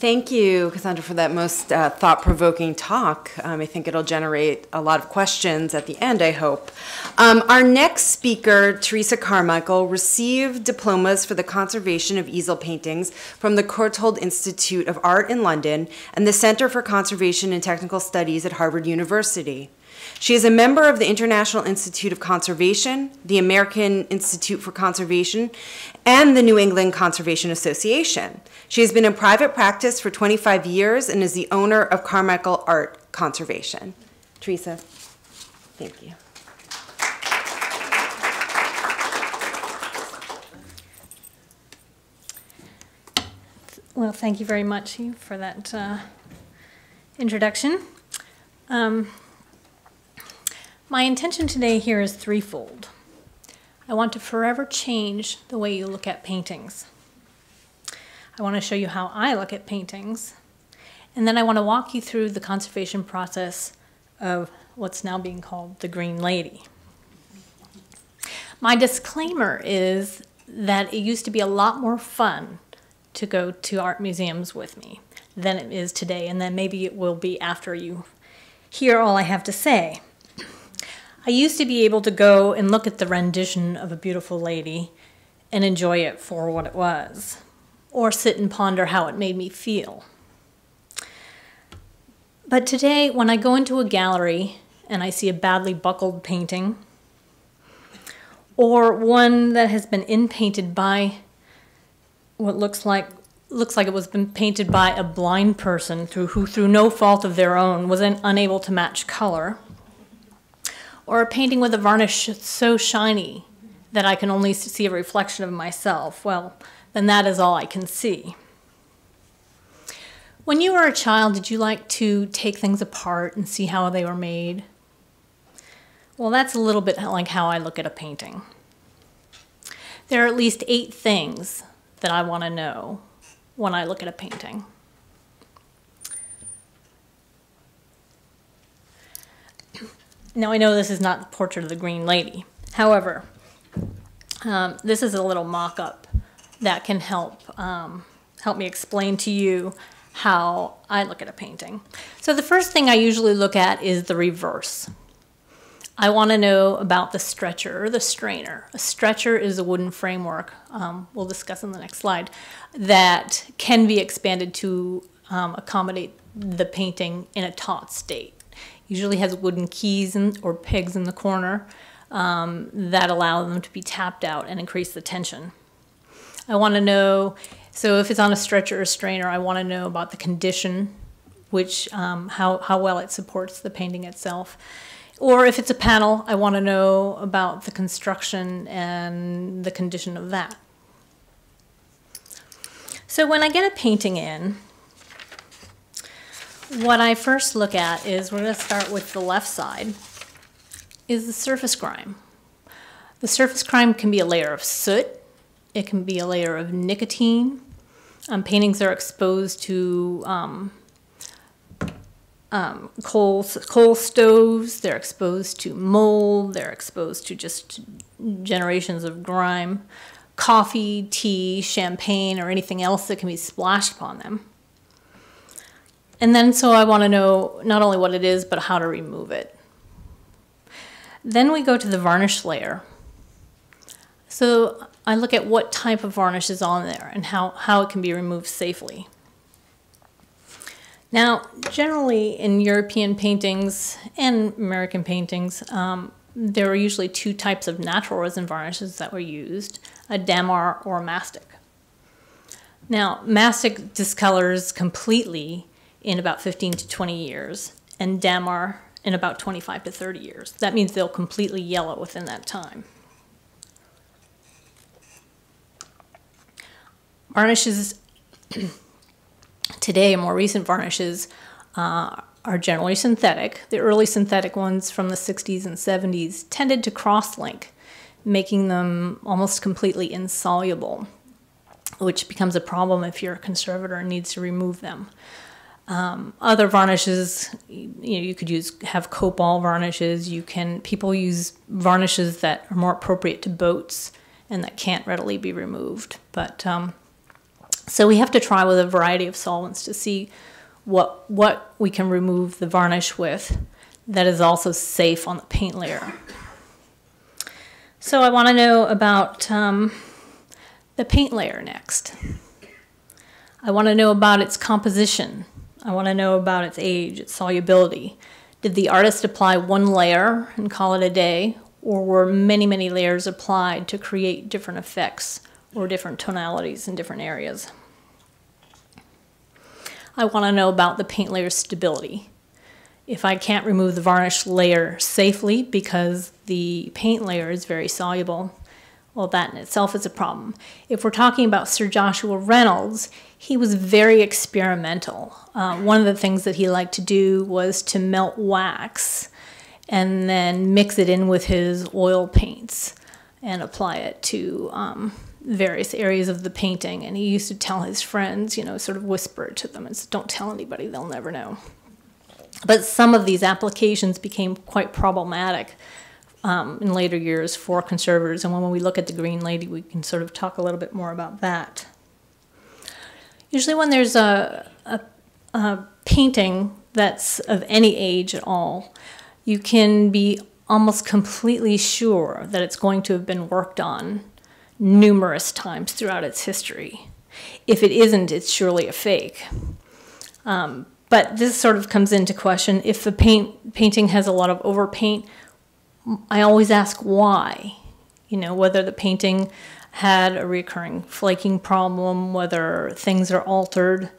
S1: Thank you, Cassandra, for that most thought-provoking talk. I think it'll generate a lot of questions at the end, I hope. Our next speaker, Teresa Carmichael, received diplomas for the conservation of easel paintings from the Courtauld Institute of Art in London and the Center for Conservation and Technical Studies at Harvard University. She is a member of the International Institute of Conservation, the American Institute for Conservation, and the New England Conservation Association. She has been in private practice for 25 years and is the owner of Carmichael Art Conservation. Teresa, thank you.
S3: Well, thank you very much for that introduction. My intention today here is threefold. I want to forever change the way you look at paintings. I want to show you how I look at paintings. And then I want to walk you through the conservation process of what's now being called the Green Lady. My disclaimer is that it used to be a lot more fun to go to art museums with me than it is today, and then maybe it will be after you hear all I have to say. I used to be able to go and look at the rendition of a beautiful lady and enjoy it for what it was, or sit and ponder how it made me feel. But today, when I go into a gallery and I see a badly buckled painting, or one that has been in-painted by what looks like it was been painted by a blind person who through no fault of their own was unable to match color, or a painting with a varnish so shiny that I can only see a reflection of myself, well, then that is all I can see. When you were a child, did you like to take things apart and see how they were made? Well, that's a little bit like how I look at a painting. There are at least 8 things that I want to know when I look at a painting. Now, I know this is not the portrait of the Green Lady. However, this is a little mock-up that can help me explain to you how I look at a painting. So the first thing I usually look at is the reverse. I want to know about the stretcher or the strainer. A stretcher is a wooden framework, we'll discuss in the next slide, that can be expanded to accommodate the painting in a taut state. Usually has wooden keys or pegs in the corner that allow them to be tapped out and increase the tension. I want to know, so if it's on a stretcher or strainer, I want to know about the condition, which how well it supports the painting itself. Or if it's a panel, I want to know about the construction and the condition of that. So when I get a painting in, what I first look at is, we're going to start with the left side, is the surface grime. The surface grime can be a layer of soot, it can be a layer of nicotine. Paintings are exposed to coal stoves, they're exposed to mold, they're exposed to just generations of grime, coffee, tea, champagne, or anything else that can be splashed upon them. And then so I want to know not only what it is, but how to remove it. Then we go to the varnish layer. So I look at what type of varnish is on there and how it can be removed safely. Now, generally in European paintings and American paintings, there are usually two types of natural resin varnishes that were used, a damar or a mastic. Now, mastic discolors completely in about 15 to 20 years, and damar in about 25 to 30 years. That means they'll completely yellow within that time. Varnishes today, more recent varnishes, are generally synthetic. The early synthetic ones from the 60s and 70s tended to cross-link, making them almost completely insoluble, which becomes a problem if you're a conservator and needs to remove them. Other varnishes, you could have copal varnishes. People use varnishes that are more appropriate to boats and that can't readily be removed. But so we have to try with a variety of solvents to see what we can remove the varnish with that is also safe on the paint layer. So I want to know about the paint layer next. I want to know about its composition. I want to know about its age, its solubility. Did the artist apply one layer and call it a day, or were many, many layers applied to create different effects or different tonalities in different areas? I want to know about the paint layer's stability. If I can't remove the varnish layer safely because the paint layer is very soluble, well, that in itself is a problem. If we're talking about Sir Joshua Reynolds, he was very experimental. One of the things that he liked to do was to melt wax and then mix it in with his oil paints and apply it to various areas of the painting. And he used to tell his friends, sort of whisper it to them and say, don't tell anybody, they'll never know. But some of these applications became quite problematic in later years for conservators, and when we look at the Green Lady, we can sort of talk a little bit more about that. Usually when there's a painting that's of any age at all, you can be almost completely sure that it's going to have been worked on numerous times throughout its history. If it isn't, it's surely a fake. But this sort of comes into question. If the painting has a lot of overpaint, I always ask why. Whether the painting had a recurring flaking problem, whether things are altered.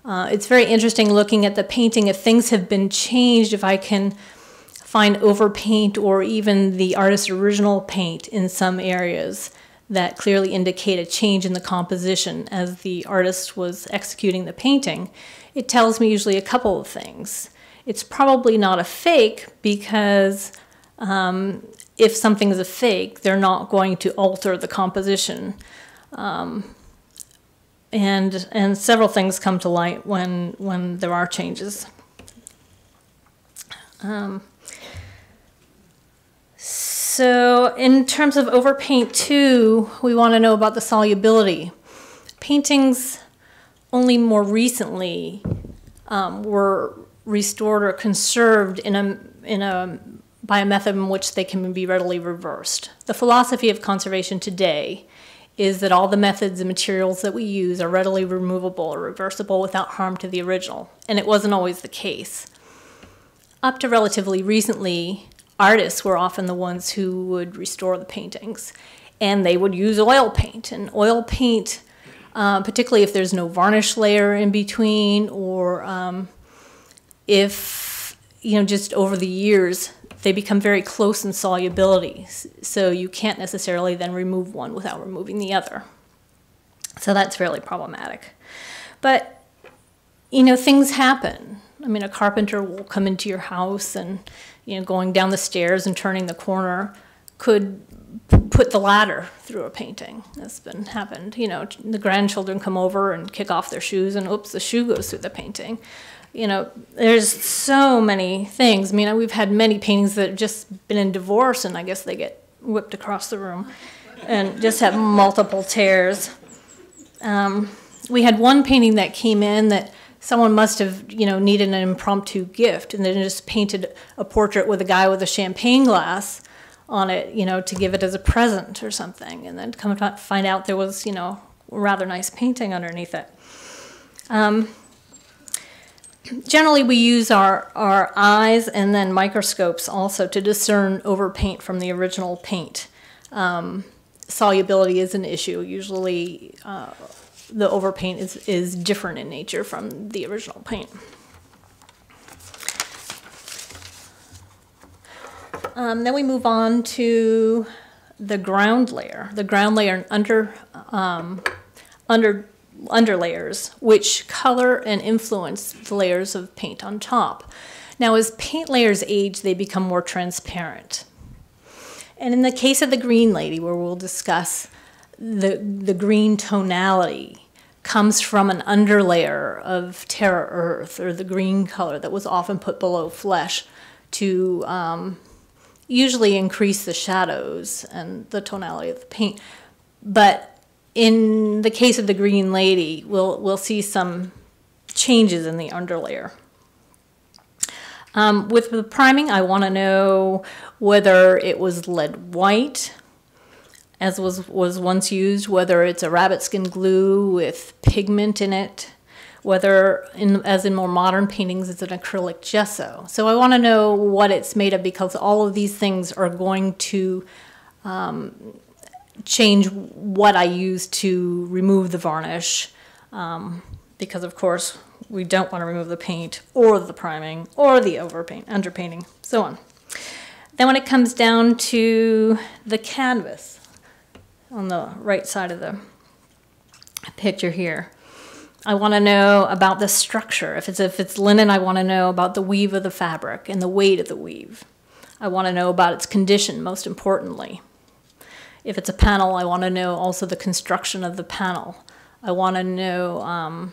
S3: It's very interesting looking at the painting. If things have been changed, if I can find overpaint or even the artist's original paint in some areas that clearly indicate a change in the composition as the artist was executing the painting, it tells me usually a couple of things. It's probably not a fake because if something is a fake, they're not going to alter the composition. And several things come to light when there are changes. So in terms of overpaint too, we want to know about the solubility. Paintings only more recently were restored or conserved by a method in which they can be readily reversed. The philosophy of conservation today is that all the methods and materials that we use are readily removable or reversible without harm to the original, and it wasn't always the case. Up to relatively recently, artists were often the ones who would restore the paintings, and they would use oil paint. And oil paint, particularly if there's no varnish layer in between, or if, just over the years, they become very close in solubility. So you can't necessarily then remove one without removing the other. So that's fairly problematic. But, things happen. I mean, a carpenter will come into your house and, going down the stairs and turning the corner could put the ladder through a painting. That's happened. The grandchildren come over and kick off their shoes and oops, the shoe goes through the painting. There's so many things. I mean, we've had many paintings that have just been in divorce and I guess they get whipped across the room and just have multiple tears. We had one painting that came in that someone must have, needed an impromptu gift and then just painted a portrait with a guy with a champagne glass on it, to give it as a present or something. And then come to find out there was, a rather nice painting underneath it. Generally, we use our eyes and then microscopes also to discern overpaint from the original paint. Solubility is an issue. Usually, the overpaint is different in nature from the original paint. Then we move on to the ground layer. The ground layer and underlayers, which color and influence the layers of paint on top. Now, as paint layers age, they become more transparent. And in the case of the Green Lady, where we'll discuss the green tonality, comes from an underlayer of terra earth, or the green color that was often put below flesh to usually increase the shadows and the tonality of the paint. But in the case of the Green Lady, we'll see some changes in the underlayer. With the priming, I want to know whether it was lead white, as was once used, whether it's a rabbit skin glue with pigment in it, whether, as in more modern paintings, it's an acrylic gesso. So I want to know what it's made of, because all of these things are going to change what I use to remove the varnish, because of course we don't want to remove the paint or the priming or the underpainting, so on. Then when it comes down to the canvas on the right side of the picture here, I want to know about the structure. If it's linen, I want to know about the weave of the fabric and the weight of the weave. I want to know about its condition, most importantly. If it's a panel, I want to know also the construction of the panel. I want to know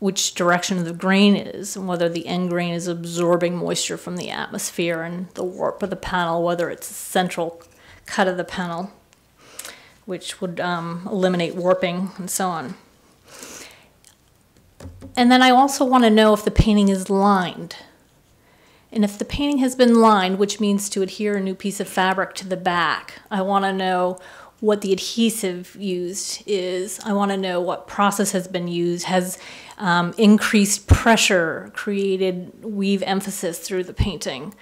S3: which direction the grain is, and whether the end grain is absorbing moisture from the atmosphere, and the warp of the panel, whether it's a central cut of the panel, which would eliminate warping, and so on. And then I also want to know if the painting is lined. And if the painting has been lined, which means to adhere a new piece of fabric to the back, I want to know what the adhesive used is. I want to know what process has been used. Has increased pressure created weave emphasis through the painting?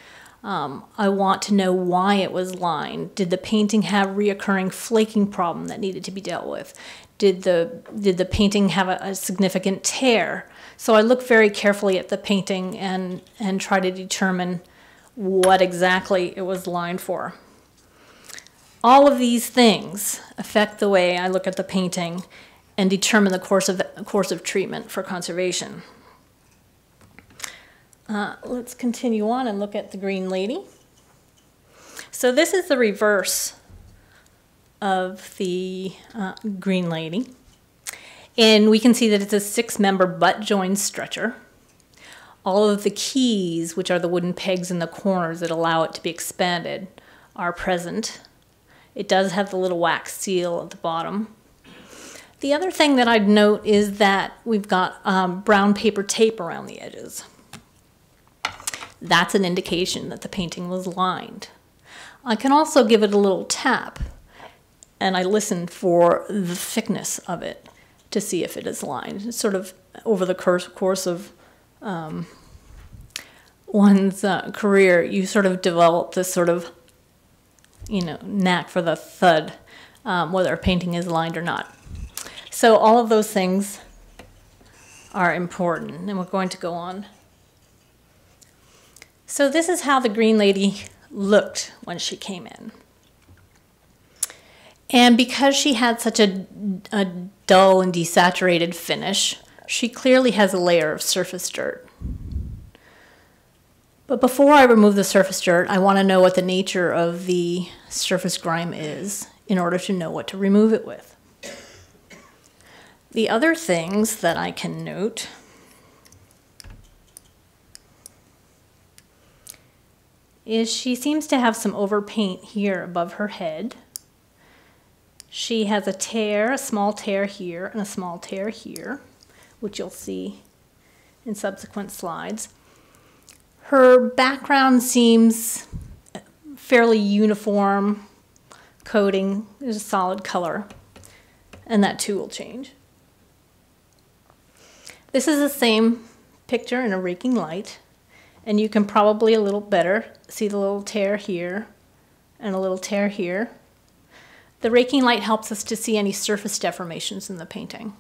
S3: I want to know why it was lined. Did the painting have reoccurring flaking problem that needed to be dealt with? Did the painting have a significant tear? So I look very carefully at the painting and try to determine what exactly it was lined for. All of these things affect the way I look at the painting and determine the course of treatment for conservation. Let's continue on and look at the Green Lady. So this is the reverse of the Green Lady. And we can see that it's a 6-member butt-joined stretcher. All of the keys, which are the wooden pegs in the corners that allow it to be expanded, are present. It does have the little wax seal at the bottom. The other thing that I'd note is that we've got brown paper tape around the edges. That's an indication that the painting was lined. I can also give it a little tap, and I listen for the thickness of it to see if it is lined. Sort of over the course of one's career, you sort of develop this sort of, knack for the thud, whether a painting is lined or not. So all of those things are important, and we're going to go on. So this is how the Green Lady looked when she came in. And because she had such a dull and desaturated finish, she clearly has a layer of surface dirt. But before I remove the surface dirt, I want to know what the nature of the surface grime is in order to know what to remove it with. The other things that I can note is she seems to have some overpaint here above her head. She has a tear, a small tear here, and a small tear here, which you'll see in subsequent slides. Her background seems fairly uniform coating. There's a solid color, and that too will change. This is the same picture in a raking light, and you can probably a little better see the little tear here and a little tear here. The raking light helps us to see any surface deformations in the painting.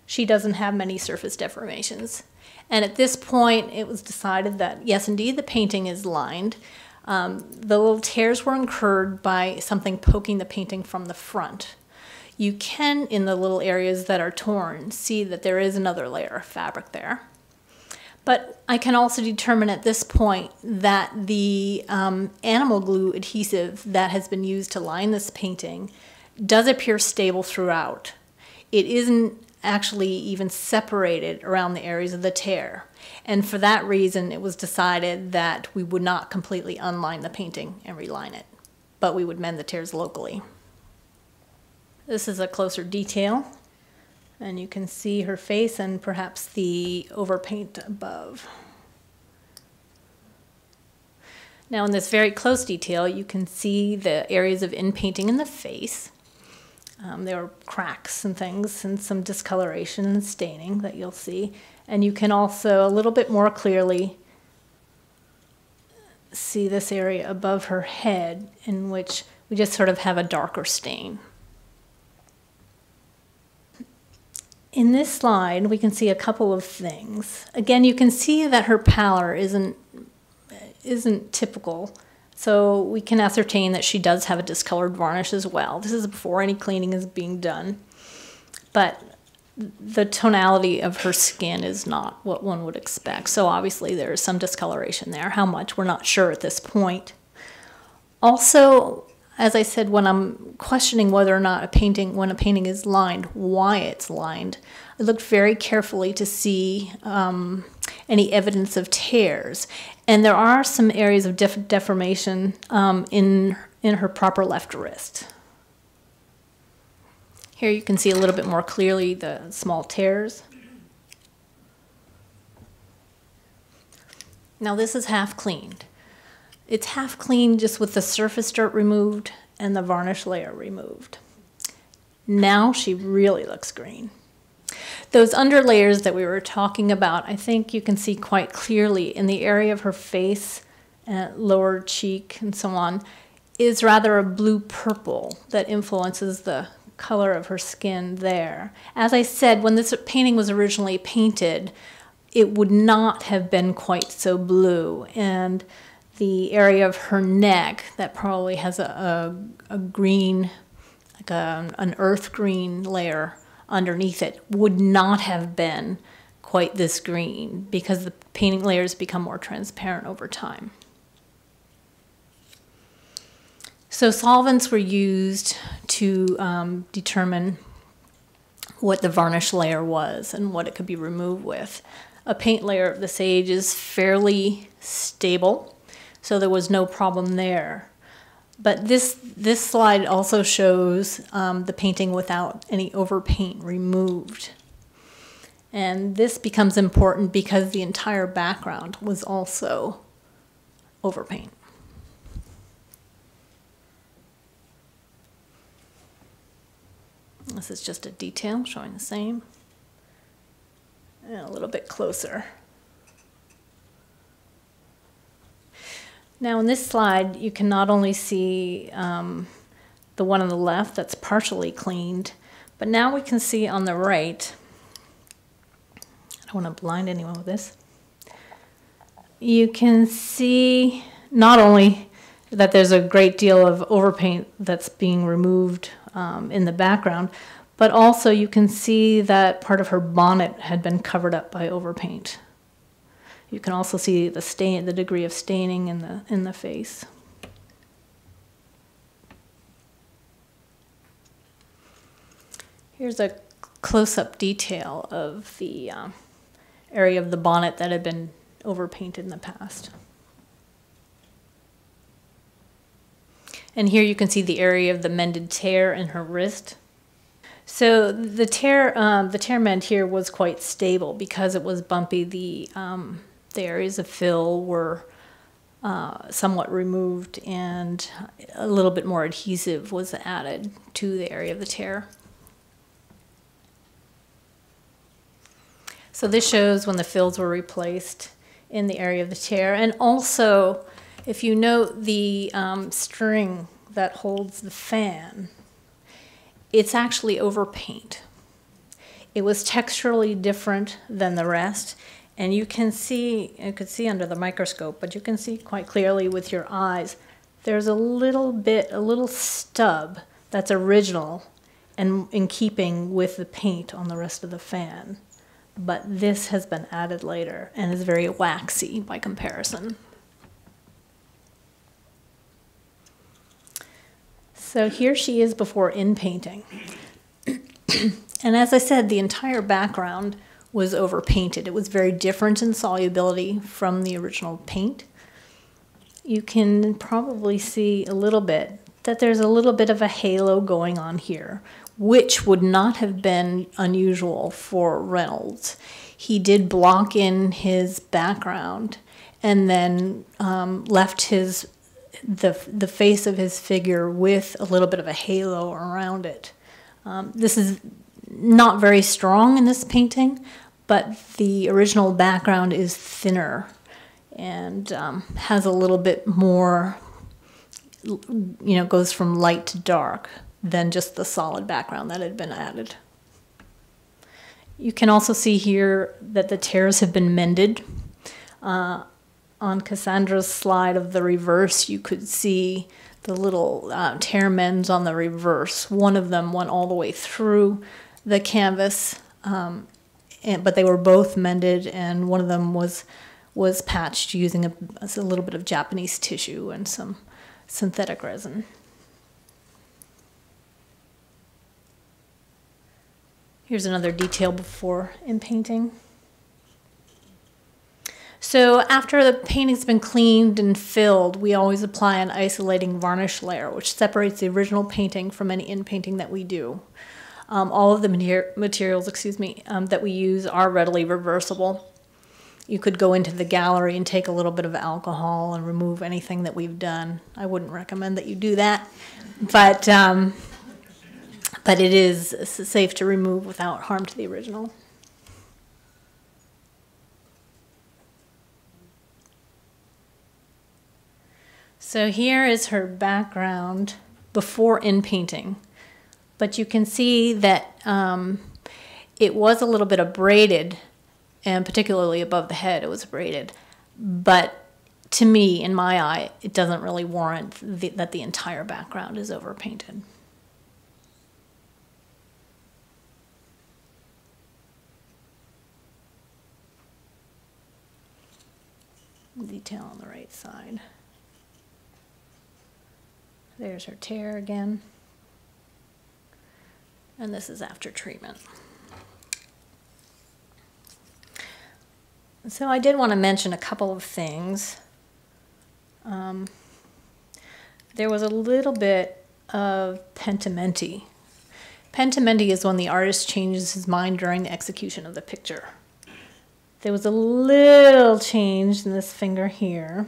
S3: She doesn't have many surface deformations. And at this point, it was decided that, yes, indeed, the painting is lined. The little tears were incurred by something poking the painting from the front. You can, in the little areas that are torn, see that there is another layer of fabric there. But I can also determine at this point that the animal glue adhesive that has been used to line this painting does appear stable throughout. It isn't actually even separated around the areas of the tear. And for that reason, it was decided that we would not completely unline the painting and reline it, but we would mend the tears locally. This is a closer detail, and you can see her face and perhaps the overpaint above. Now in this very close detail, you can see the areas of inpainting in the face. There are cracks and things and some discoloration and staining that you'll see. And you can also a little bit more clearly see this area above her head in which we just sort of have a darker stain. In this slide, we can see a couple of things. Again, you can see that her pallor isn't typical. So we can ascertain that she does have a discolored varnish as well. This is before any cleaning is being done. But the tonality of her skin is not what one would expect. So obviously there is some discoloration there. How much, we're not sure at this point. Also, as I said, when I'm questioning whether or not when a painting is lined, why it's lined, I looked very carefully to see any evidence of tears. And there are some areas of deformation in her proper left wrist. Here you can see a little bit more clearly the small tears. Now this is half cleaned. It's half cleaned just with the surface dirt removed and the varnish layer removed. Now she really looks green. Those underlayers that we were talking about, I think you can see quite clearly in the area of her face, lower cheek, and so on, is rather a blue-purple that influences the color of her skin there. As I said, when this painting was originally painted, it would not have been quite so blue, and the area of her neck that probably has a green, like an earth green layer underneath it would not have been quite this green because the painting layers become more transparent over time. So solvents were used to determine what the varnish layer was and what it could be removed with. A paint layer of this age is fairly stable, so there was no problem there. But this slide also shows the painting without any overpaint removed. And this becomes important because the entire background was also overpaint. This is just a detail showing the same. And a little bit closer. Now in this slide, you can not only see the one on the left that's partially cleaned, but now we can see on the right, I don't want to blind anyone with this, you can see not only that there's a great deal of overpaint that's being removed in the background, but also you can see that part of her bonnet had been covered up by overpaint. You can also see the stain, the degree of staining in the face. Here's a close-up detail of the area of the bonnet that had been overpainted in the past. And here you can see the area of the mended tear in her wrist. So the tear mend here was quite stable because it was bumpy. The areas of fill were somewhat removed, and a little bit more adhesive was added to the area of the tear. So this shows when the fills were replaced in the area of the tear. And also, if you note the string that holds the fan, it's actually overpaint. It was texturally different than the rest. And you could see under the microscope, but you can see quite clearly with your eyes, there's a little stub that's original and in keeping with the paint on the rest of the fan. But this has been added later and is very waxy by comparison. So here she is before in-painting. And as I said, the entire background was overpainted. It was very different in solubility from the original paint. You can probably see a little bit that there's a little bit of a halo going on here, which would not have been unusual for Reynolds. He did block in his background and then left the face of his figure with a little bit of a halo around it. This is not very strong in this painting, but the original background is thinner and has a little bit more, goes from light to dark than just the solid background that had been added. You can also see here that the tears have been mended. On Cassandra's slide of the reverse, you could see the little tear mends on the reverse. One of them went all the way through the canvas, but they were both mended, and one of them was patched using a little bit of Japanese tissue and some synthetic resin. Here's another detail before in painting. So after the painting's been cleaned and filled, we always apply an isolating varnish layer, which separates the original painting from any in-painting that we do. All of the materials, that we use are readily reversible. You could go into the gallery and take a little bit of alcohol and remove anything that we've done. I wouldn't recommend that you do that, but it is safe to remove without harm to the original. So here is her background before in painting, but you can see that it was a little bit abraded, and particularly above the head it was abraded, but to me, in my eye, it doesn't really warrant that the entire background is overpainted. Detail on the right side. There's her tear again. And this is after treatment. So I did want to mention a couple of things. There was a little bit of pentimenti. Pentimenti is when the artist changes his mind during the execution of the picture. There was a little change in this finger here.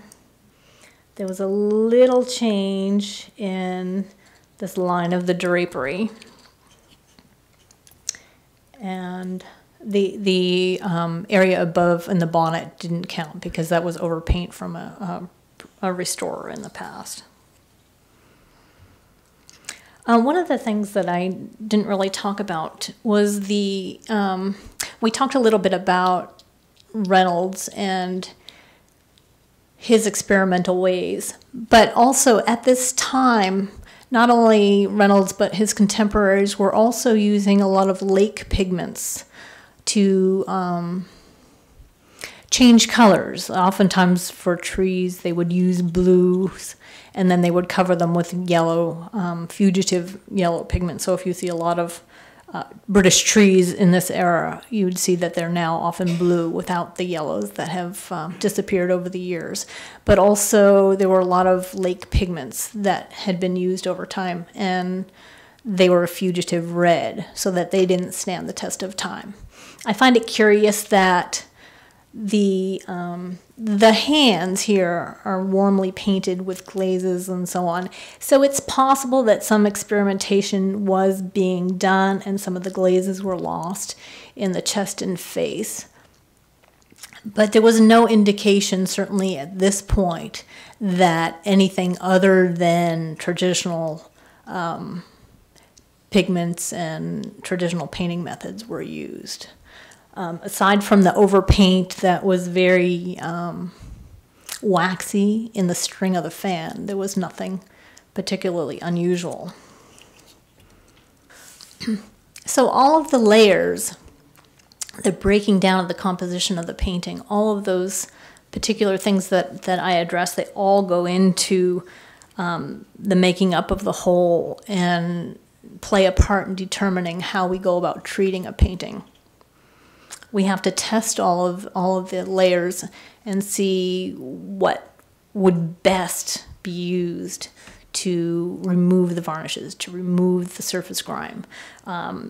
S3: There was a little change in this line of the drapery. and the area above in the bonnet didn't count because that was overpaint from a restorer in the past. One of the things that I didn't really talk about was we talked a little bit about Reynolds and his experimental ways, but also at this time, not only Reynolds but his contemporaries were also using a lot of lake pigments to change colors. Oftentimes for trees they would use blues, and then they would cover them with yellow, fugitive yellow pigment. So if you see a lot of British trees in this era, you would see that they're now often blue without the yellows that have disappeared over the years. But also there were a lot of lake pigments that had been used over time, and they were a fugitive red, so that they didn't stand the test of time. I find it curious that the hands here are warmly painted with glazes and so on. So it's possible that some experimentation was being done and some of the glazes were lost in the chest and face. But there was no indication, certainly at this point, that anything other than traditional pigments and traditional painting methods were used. Aside from the overpaint that was very waxy in the string of the fan, there was nothing particularly unusual. So all of the layers, the breaking down of the composition of the painting, all of those particular things that I addressed, they all go into the making up of the whole and play a part in determining how we go about treating a painting. We have to test all of the layers and see what would best be used to remove the varnishes, to remove the surface grime.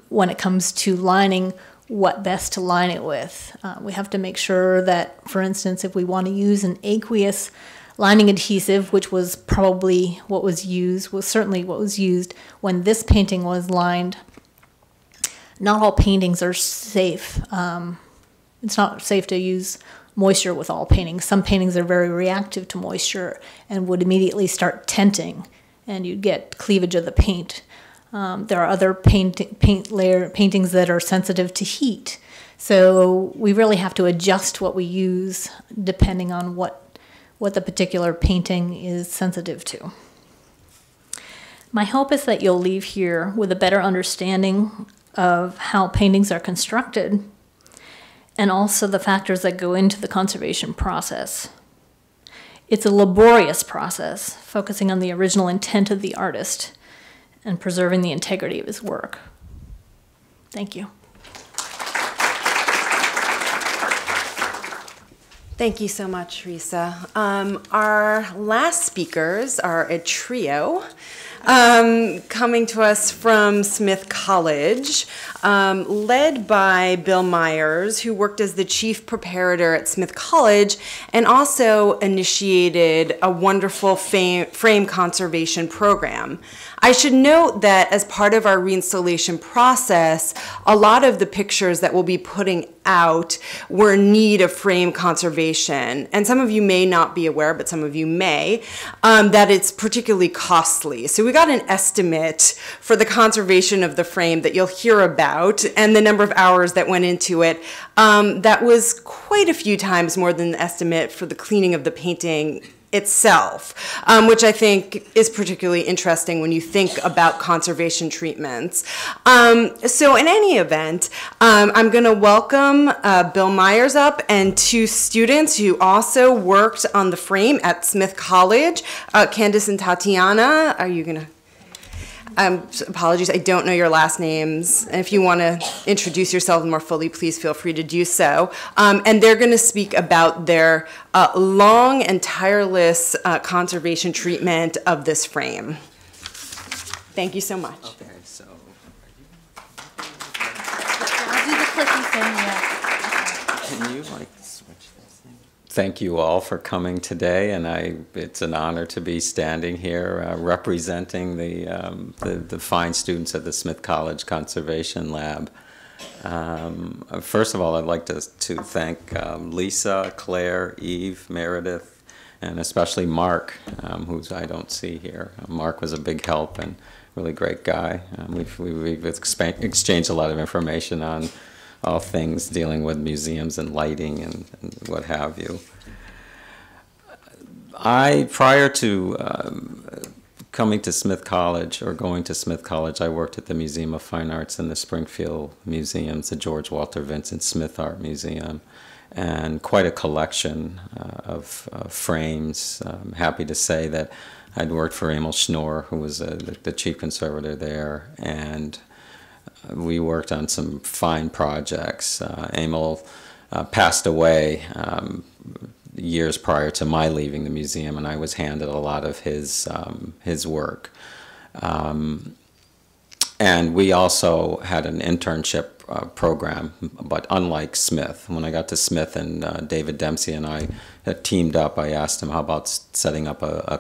S3: When it comes to lining, what best to line it with. We have to make sure that, for instance, if we want to use an aqueous lining adhesive, which was probably what was used, was certainly what was used when this painting was lined. Not all paintings are safe. It's not safe to use moisture with all paintings. Some paintings are very reactive to moisture and would immediately start tinting, and you'd get cleavage of the paint. There are other paintings that are sensitive to heat. So we really have to adjust what we use depending on what the particular painting is sensitive to. My hope is that you'll leave here with a better understanding of how paintings are constructed and also the factors that go into the conservation process. It's a laborious process, focusing on the original intent of the artist and preserving the integrity of his work. Thank you.
S1: Thank you so much, Risa. Our last speakers are a trio coming to us from Smith College, led by Bill Myers, who worked as the chief preparator at Smith College and also initiated a wonderful frame conservation program. I should note that as part of our reinstallation process, a lot of the pictures that we'll be putting out were in need of frame conservation. And some of you may not be aware, but some of you may, that it's particularly costly. So we got an estimate for the conservation of the frame that you'll hear about and the number of hours that went into it. That was quite a few times more than the estimate for the cleaning of the painting itself, which I think is particularly interesting when you think about conservation treatments. So in any event, I'm going to welcome Bill Myers up and two students who also worked on the frame at Smith College. Candace and Tatiana, are you going to? Apologies, I don't know your last names. And if you want to introduce yourselves more fully, please feel free to do so. And they're going to speak about their long and tireless conservation treatment of this frame. Thank you so much.
S4: Okay, so
S3: I'll do the clicky thing, yeah.
S4: can you switch this thing? Thank you all for coming today, and it's an honor to be standing here representing the fine students at the Smith College Conservation Lab. First of all, I'd like to thank Lisa, Claire, Eve, Meredith, and especially Mark, who I don't see here. Mark was a big help and really great guy. We've exchanged a lot of information on all things dealing with museums and lighting and what have you. Prior to coming to Smith College, or going to Smith College, I worked at the Museum of Fine Arts and the Springfield Museums, the George Walter Vincent Smith Art Museum, and quite a collection of frames. I'm happy to say that I'd worked for Emil Schnorr, who was the chief conservator there, and we worked on some fine projects. Emil passed away years prior to my leaving the museum, and I was handed a lot of his work. And we also had an internship program, but unlike Smith. When I got to Smith and David Dempsey and I had teamed up, I asked him, how about setting up a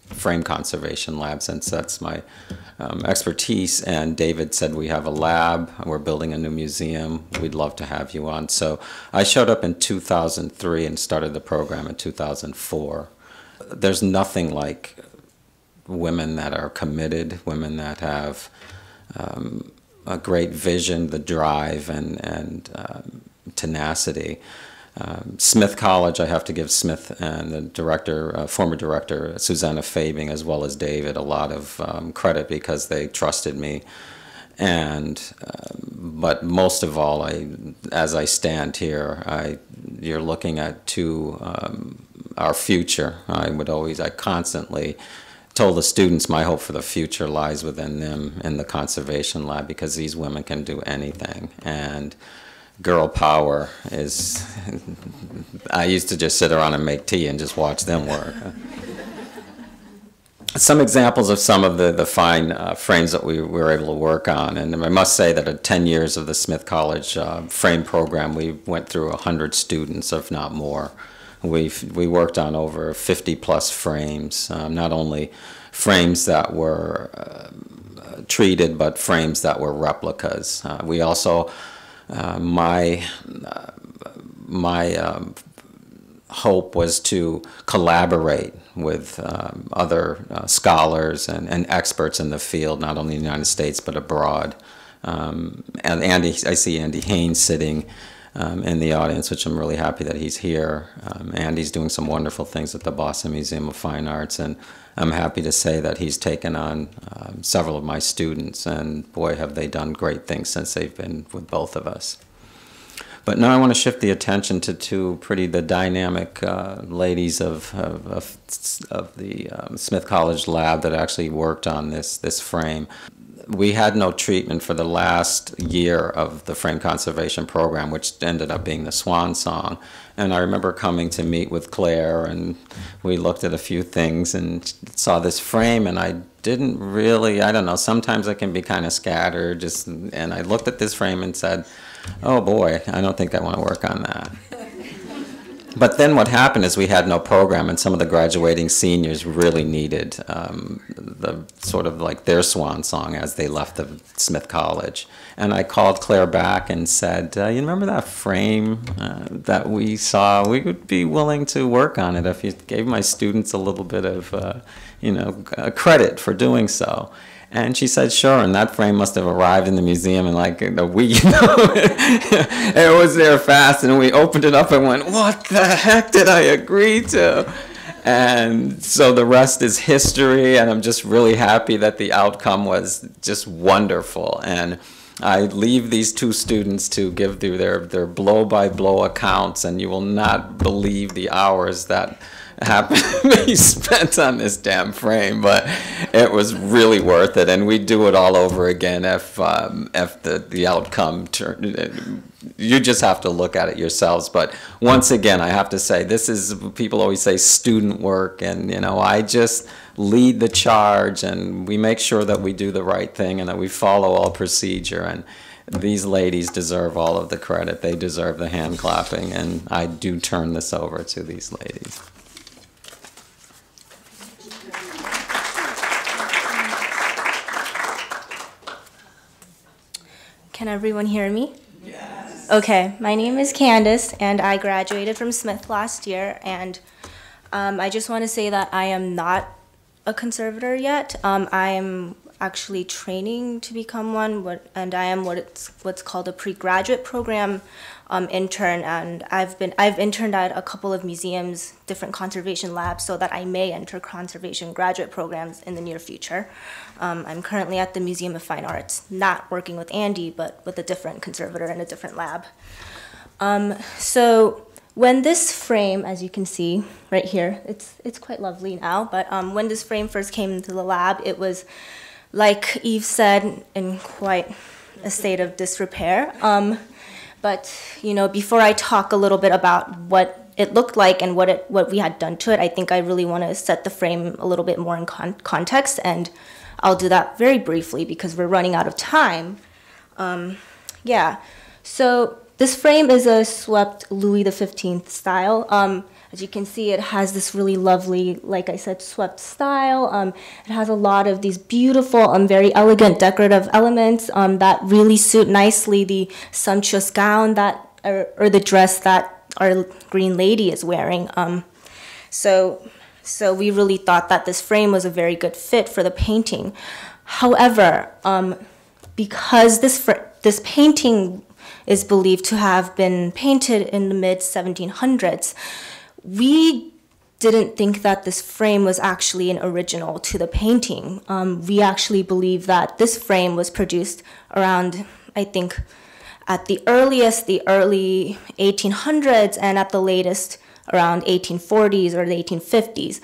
S4: frame conservation lab, since that's my expertise. And David said, we have a lab, we're building a new museum, we'd love to have you on. So I showed up in 2003 and started the program in 2004. There's nothing like women that are committed, women that have a great vision, the drive, and tenacity. Smith College, I have to give Smith and the director, former director, Susanna Fabing, as well as David, a lot of credit, because they trusted me. And but most of all, as I stand here, you're looking at our future. I constantly told the students my hope for the future lies within them in the conservation lab, because these women can do anything. And girl power is, I used to just sit around and make tea and just watch them work. Some examples of some of the fine frames that we were able to work on. And I must say that at 10 years of the Smith College frame program, we went through 100 students, if not more. We worked on over 50 plus frames, not only frames that were treated, but frames that were replicas. We also, my hope was to collaborate with other scholars and experts in the field, not only in the United States, but abroad. And I see Andy Haynes sitting in the audience, which I'm really happy that he's here. Andy's doing some wonderful things at the Boston Museum of Fine Arts, and I'm happy to say that he's taken on several of my students, and boy, have they done great things since they've been with both of us. But now I want to shift the attention to the dynamic ladies of the Smith College lab that actually worked on this frame. We had no treatment for the last year of the frame conservation program, which ended up being the swan song. And I remember coming to meet with Claire, and we looked at a few things and saw this frame, and I didn't really, I don't know, sometimes I can be kind of scattered, and I looked at this frame and said, oh boy, I don't think I want to work on that. But then what happened is we had no program, and some of the graduating seniors really needed the sort of like their swan song as they left the Smith College. And I called Claire back and said, you remember that frame that we saw? We would be willing to work on it if you gave my students a little bit of credit for doing so. And she said, sure, and that frame must have arrived in the museum in like a week. It was there fast, and we opened it up and went, what the heck did I agree to? And so the rest is history, and I'm just really happy that the outcome was just wonderful. And I leave these two students to give through their blow-by-blow accounts, and you will not believe the hours that happened to be spent on this damn frame, but it was really worth it, and we'd do it all over again if the outcome turned. You just have to look at it yourselves. But once again, I have to say, this is, people always say student work, and I just lead the charge, and we make sure that we do the right thing and that we follow all procedure. And these ladies deserve all of the credit. They deserve the hand clapping, and I do turn this over to these ladies.
S5: Can everyone hear me? Yes. Okay, my name is Candace, and I graduated from Smith last year, and I just want to say that I am not a conservator yet. I am actually training to become one, and I am what's called a pre-graduate program intern, and I've interned at a couple of museums, different conservation labs, so that I may enter conservation graduate programs in the near future. I'm currently at the Museum of Fine Arts, not working with Andy, but with a different conservator in a different lab. So when this frame, as you can see right here, it's quite lovely now, but when this frame first came into the lab, it was, like Eve said, in quite a state of disrepair. But you know, before I talk a little bit about what it looked like and what we had done to it, I think I really want to set the frame a little bit more in context, and I'll do that very briefly because we're running out of time. Yeah, so this frame is a swept Louis XV style. As you can see, it has this really lovely, like I said, swept style. It has a lot of these beautiful, very elegant decorative elements that really suit nicely the sumptuous gown or the dress that our green lady is wearing. So we really thought that this frame was a very good fit for the painting. However, because this painting is believed to have been painted in the mid-1700s, we didn't think that this frame was actually an original to the painting. We actually believe that this frame was produced around, I think, at the earliest, the early 1800s, and at the latest, around 1840s or the 1850s.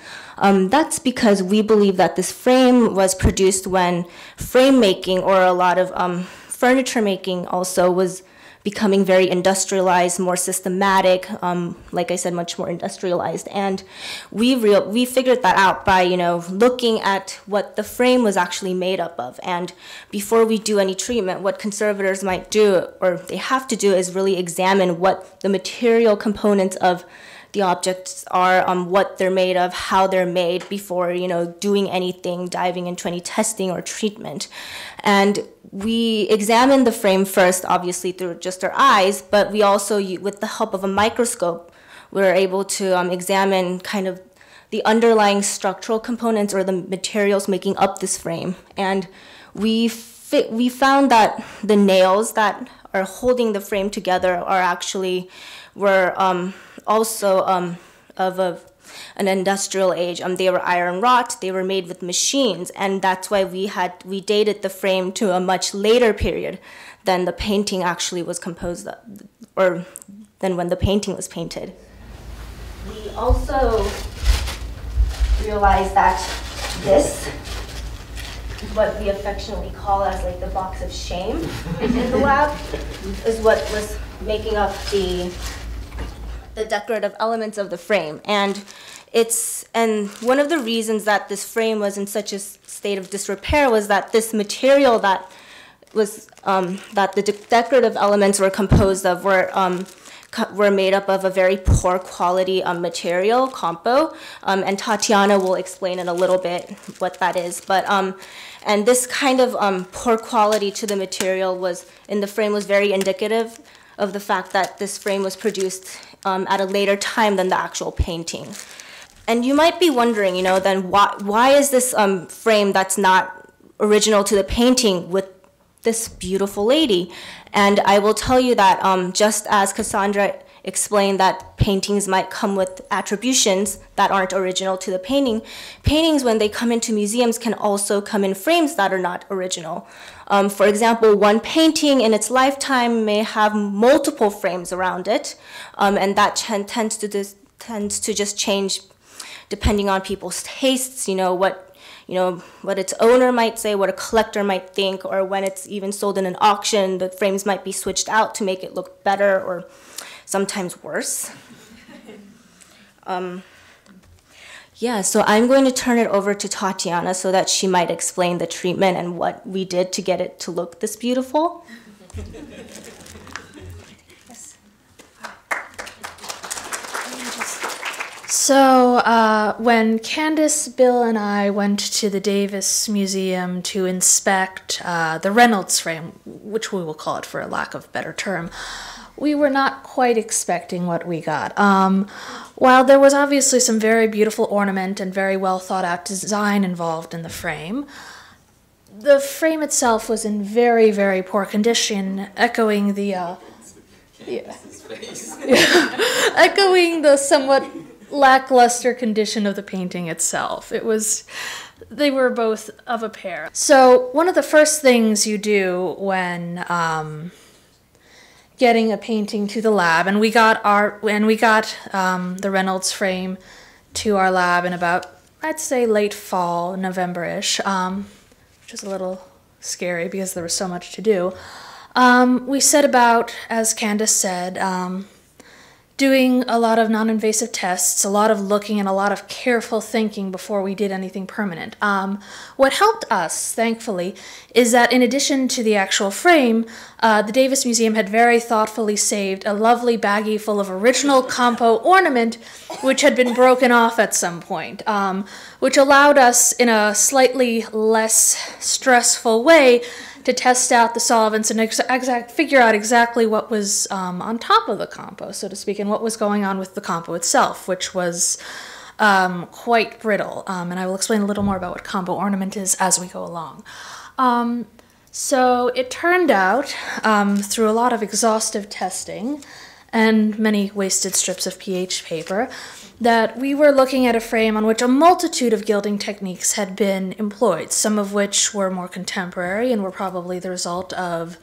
S5: That's because we believe that this frame was produced when frame making, or a lot of furniture making also, was becoming very industrialized, more systematic, like I said, much more industrialized. And we figured that out by, you know, looking at what the frame was actually made up of. And before we do any treatment, what conservators might do, or they have to do, is really examine what the material components of the objects are, what they're made of, how they're made, before, you know, doing anything, diving into any testing or treatment. And we examined the frame first, obviously through just our eyes, but we also, with the help of a microscope, we were able to examine kind of the underlying structural components or the materials making up this frame. And we found that the nails that are holding the frame together were also of an industrial age. They were iron wrought, they were made with machines, and that's why we dated the frame to a much later period than the painting actually was composed of, or than when the painting was painted. We also realized that this, what we affectionately call as like the box of shame in the lab, is what was making up the decorative elements of the frame. And one of the reasons that this frame was in such a state of disrepair was that this material that the decorative elements were composed of were made up of a very poor quality material, compo, and Tatiana will explain in a little bit what that is. But and this kind of poor quality to the material in the frame was very indicative of the fact that this frame was produced at a later time than the actual painting. And you might be wondering, you know, then why is this frame that's not original to the painting with this beautiful lady? And I will tell you that just as Cassandra explained that paintings might come with attributions that aren't original to the painting, paintings, when they come into museums, can also come in frames that are not original. For example, one painting in its lifetime may have multiple frames around it, and that tends to just change depending on people's tastes, what its owner might say, what a collector might think, or when it's even sold in an auction, the frames might be switched out to make it look better or sometimes worse. Yeah, so I'm going to turn it over to Tatiana so that she might explain the treatment and what we did to get it to look this beautiful.
S6: Yes.
S3: So when Candace, Bill, and I went to the Davis Museum to inspect the Reynolds frame, which we will call it for a lack of a better term, we were not quite expecting what we got. While there was obviously some very beautiful ornament and very well thought out design involved in the frame itself was in very, very poor condition, echoing the echoing the somewhat lackluster condition of the painting itself. They were both of a pair. So one of the first things you do when getting a painting to the lab, and we got the Reynolds frame to our lab in about, I'd say, late fall, November-ish, which is a little scary because there was so much to do. We set about, as Candace said, doing a lot of non-invasive tests, a lot of looking and a lot of careful thinking before we did anything permanent. What helped us, thankfully, is that in addition to the actual frame, the Davis Museum had very thoughtfully saved a lovely baggie full of original compo ornament, which had been broken off at some point, which allowed us, in a slightly less stressful way, to test out the solvents and figure out exactly what was on top of the compo, so to speak, and what was going on with the compo itself, which was quite brittle. And I will explain a little more about what compo ornament is as we go along. So it turned out, through a lot of exhaustive testing and many wasted strips of pH paper, that we were looking at a frame on which a multitude of gilding techniques had been employed, some of which were more contemporary and were probably the result of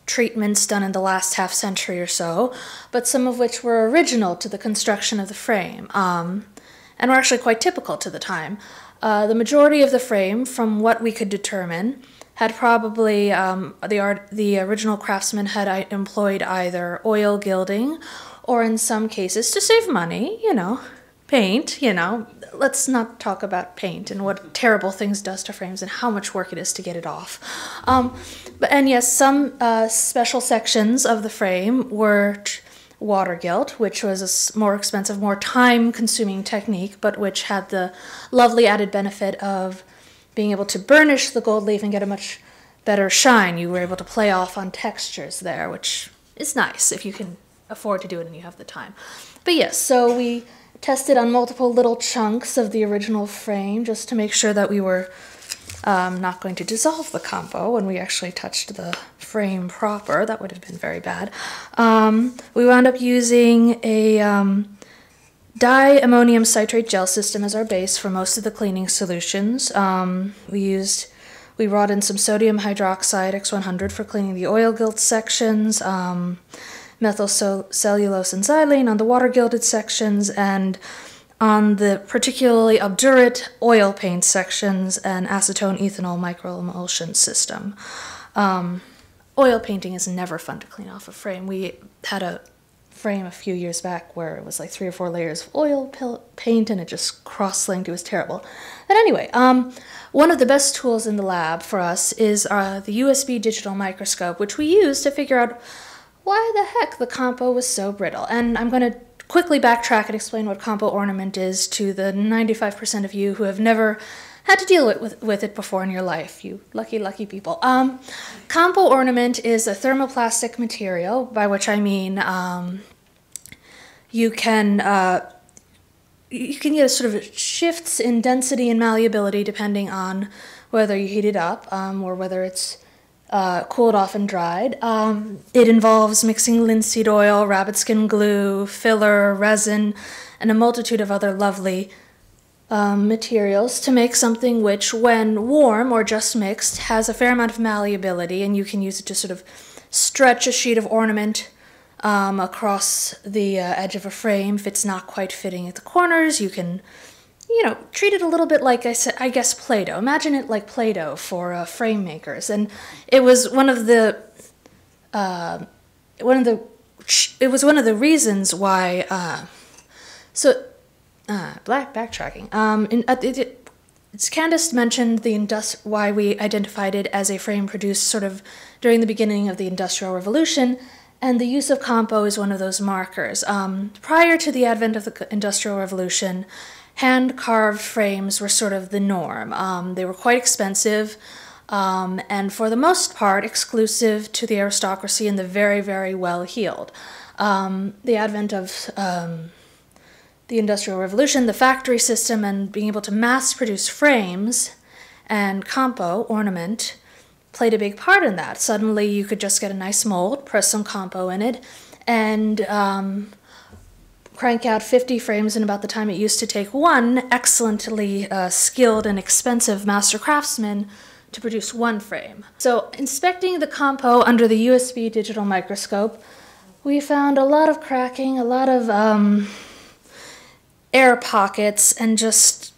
S3: treatments done in the last half century or so, but some of which were original to the construction of the frame, and were actually quite typical to the time. The majority of the frame, from what we could determine, had probably, the original craftsman had employed either oil gilding, or in some cases, to save money, paint, let's not talk about paint and what terrible things does to frames and how much work it is to get it off. And yes, some special sections of the frame were water gilt, which was a more expensive, more time-consuming technique, but which had the lovely added benefit of being able to burnish the gold leaf and get a much better shine. You were able to play off on textures there, which is nice if you can afford to do it and you have the time. But yes, so we tested on multiple little chunks of the original frame just to make sure that we were not going to dissolve the compo when we actually touched the frame proper. That would have been very bad. We wound up using a diammonium citrate gel system as our base for most of the cleaning solutions. We brought in some sodium hydroxide X100 for cleaning the oil gilt sections, methyl cellulose and xylene on the water gilded sections, and on the particularly obdurate oil paint sections, an acetone ethanol microemulsion system. Oil painting is never fun to clean off a frame. We had a frame a few years back where it was like 3 or 4 layers of oil paint and it just cross-linked. It was terrible. But anyway, one of the best tools in the lab for us is the USB digital microscope, which we use to figure out why the heck the compo was so brittle. And I'm going to quickly backtrack and explain what compo ornament is to the 95% of you who have never had to deal with it before in your life, you lucky, lucky people. Compo ornament is a thermoplastic material, by which I mean you can get sort of shifts in density and malleability depending on whether you heat it up or whether it's cooled off and dried. It involves mixing linseed oil, rabbit skin glue, filler, resin, and a multitude of other lovely materials to make something which, when warm or just mixed, has a fair amount of malleability, and you can use it to sort of stretch a sheet of ornament across the edge of a frame. If it's not quite fitting at the corners, you can, treat it a little bit like I guess Play-Doh. Imagine it like Play-Doh for frame makers. And it was one of the reasons why. Backtracking. Candace mentioned why we identified it as a frame produced sort of during the beginning of the Industrial Revolution, And the use of compo is one of those markers. Prior to the advent of the Industrial Revolution, hand-carved frames were sort of the norm. They were quite expensive, and for the most part exclusive to the aristocracy and the very, very well-heeled. The advent of the Industrial Revolution, the factory system, and being able to mass-produce frames and compo, ornament, played a big part in that. Suddenly you could just get a nice mold, press some compo in it, and crank out 50 frames in about the time it used to take one excellently skilled and expensive master craftsman to produce one frame. So inspecting the compo under the USB digital microscope, we found a lot of cracking, a lot of air pockets, and just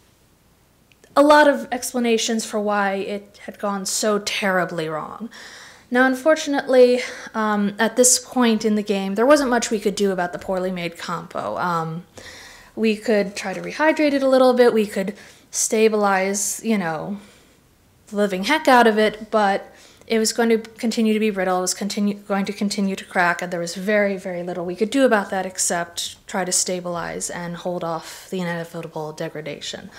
S3: a lot of explanations for why it had gone so terribly wrong. Now, unfortunately, at this point in the game, there wasn't much we could do about the poorly made compo. We could try to rehydrate it a little bit, we could stabilize, you know, the living heck out of it, but it was going to continue to be brittle, it was going to continue to crack, and there was very, very little we could do about that except try to stabilize and hold off the inevitable degradation.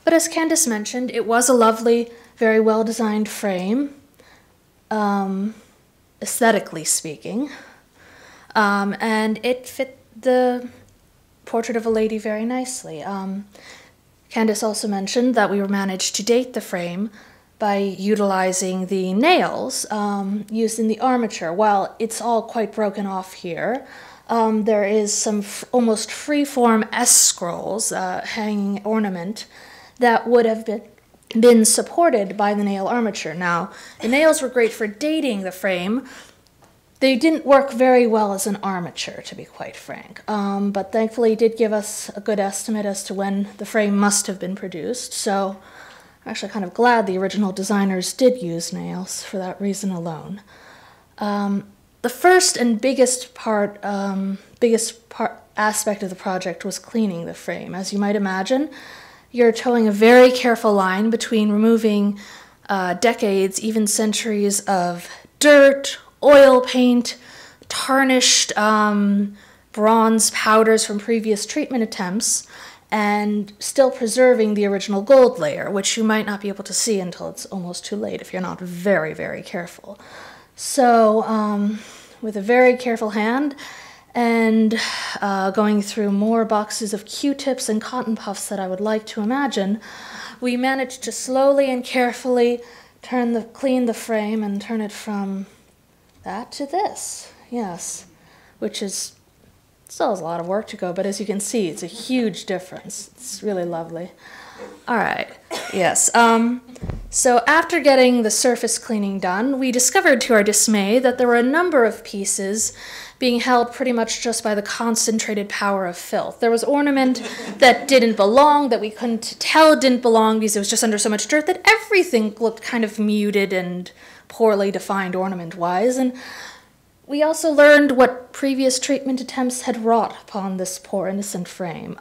S3: But as Candace mentioned, it was a lovely, very well-designed frame, aesthetically speaking, and it fit the portrait of a lady very nicely. Candace also mentioned that we managed to date the frame by utilizing the nails used in the armature. While it's all quite broken off here, there is some almost free-form S-scrolls, hanging ornament, that would have been supported by the nail armature. Now, the nails were great for dating the frame. They didn't work very well as an armature, to be quite frank, but thankfully it did give us a good estimate as to when the frame must have been produced, so I'm actually kind of glad the original designers did use nails for that reason alone. The first and biggest aspect of the project was cleaning the frame. As you might imagine, you're towing a very careful line between removing decades, even centuries of dirt, oil paint, tarnished bronze powders from previous treatment attempts, and still preserving the original gold layer, which you might not be able to see until it's almost too late if you're not very, very careful. So with a very careful hand and going through more boxes of Q-tips and cotton puffs that I would like to imagine, we managed to slowly and carefully clean the frame and turn it from that to this, yes, which is still has a lot of work to go, but as you can see, it's a huge difference. It's really lovely. All right, yes. So after getting the surface cleaning done, we discovered to our dismay that there were a number of pieces being held pretty much just by the concentrated power of filth. There was ornament that didn't belong, that we couldn't tell didn't belong because it was just under so much dirt that everything looked kind of muted and poorly defined ornament-wise. And we also learned what previous treatment attempts had wrought upon this poor innocent frame.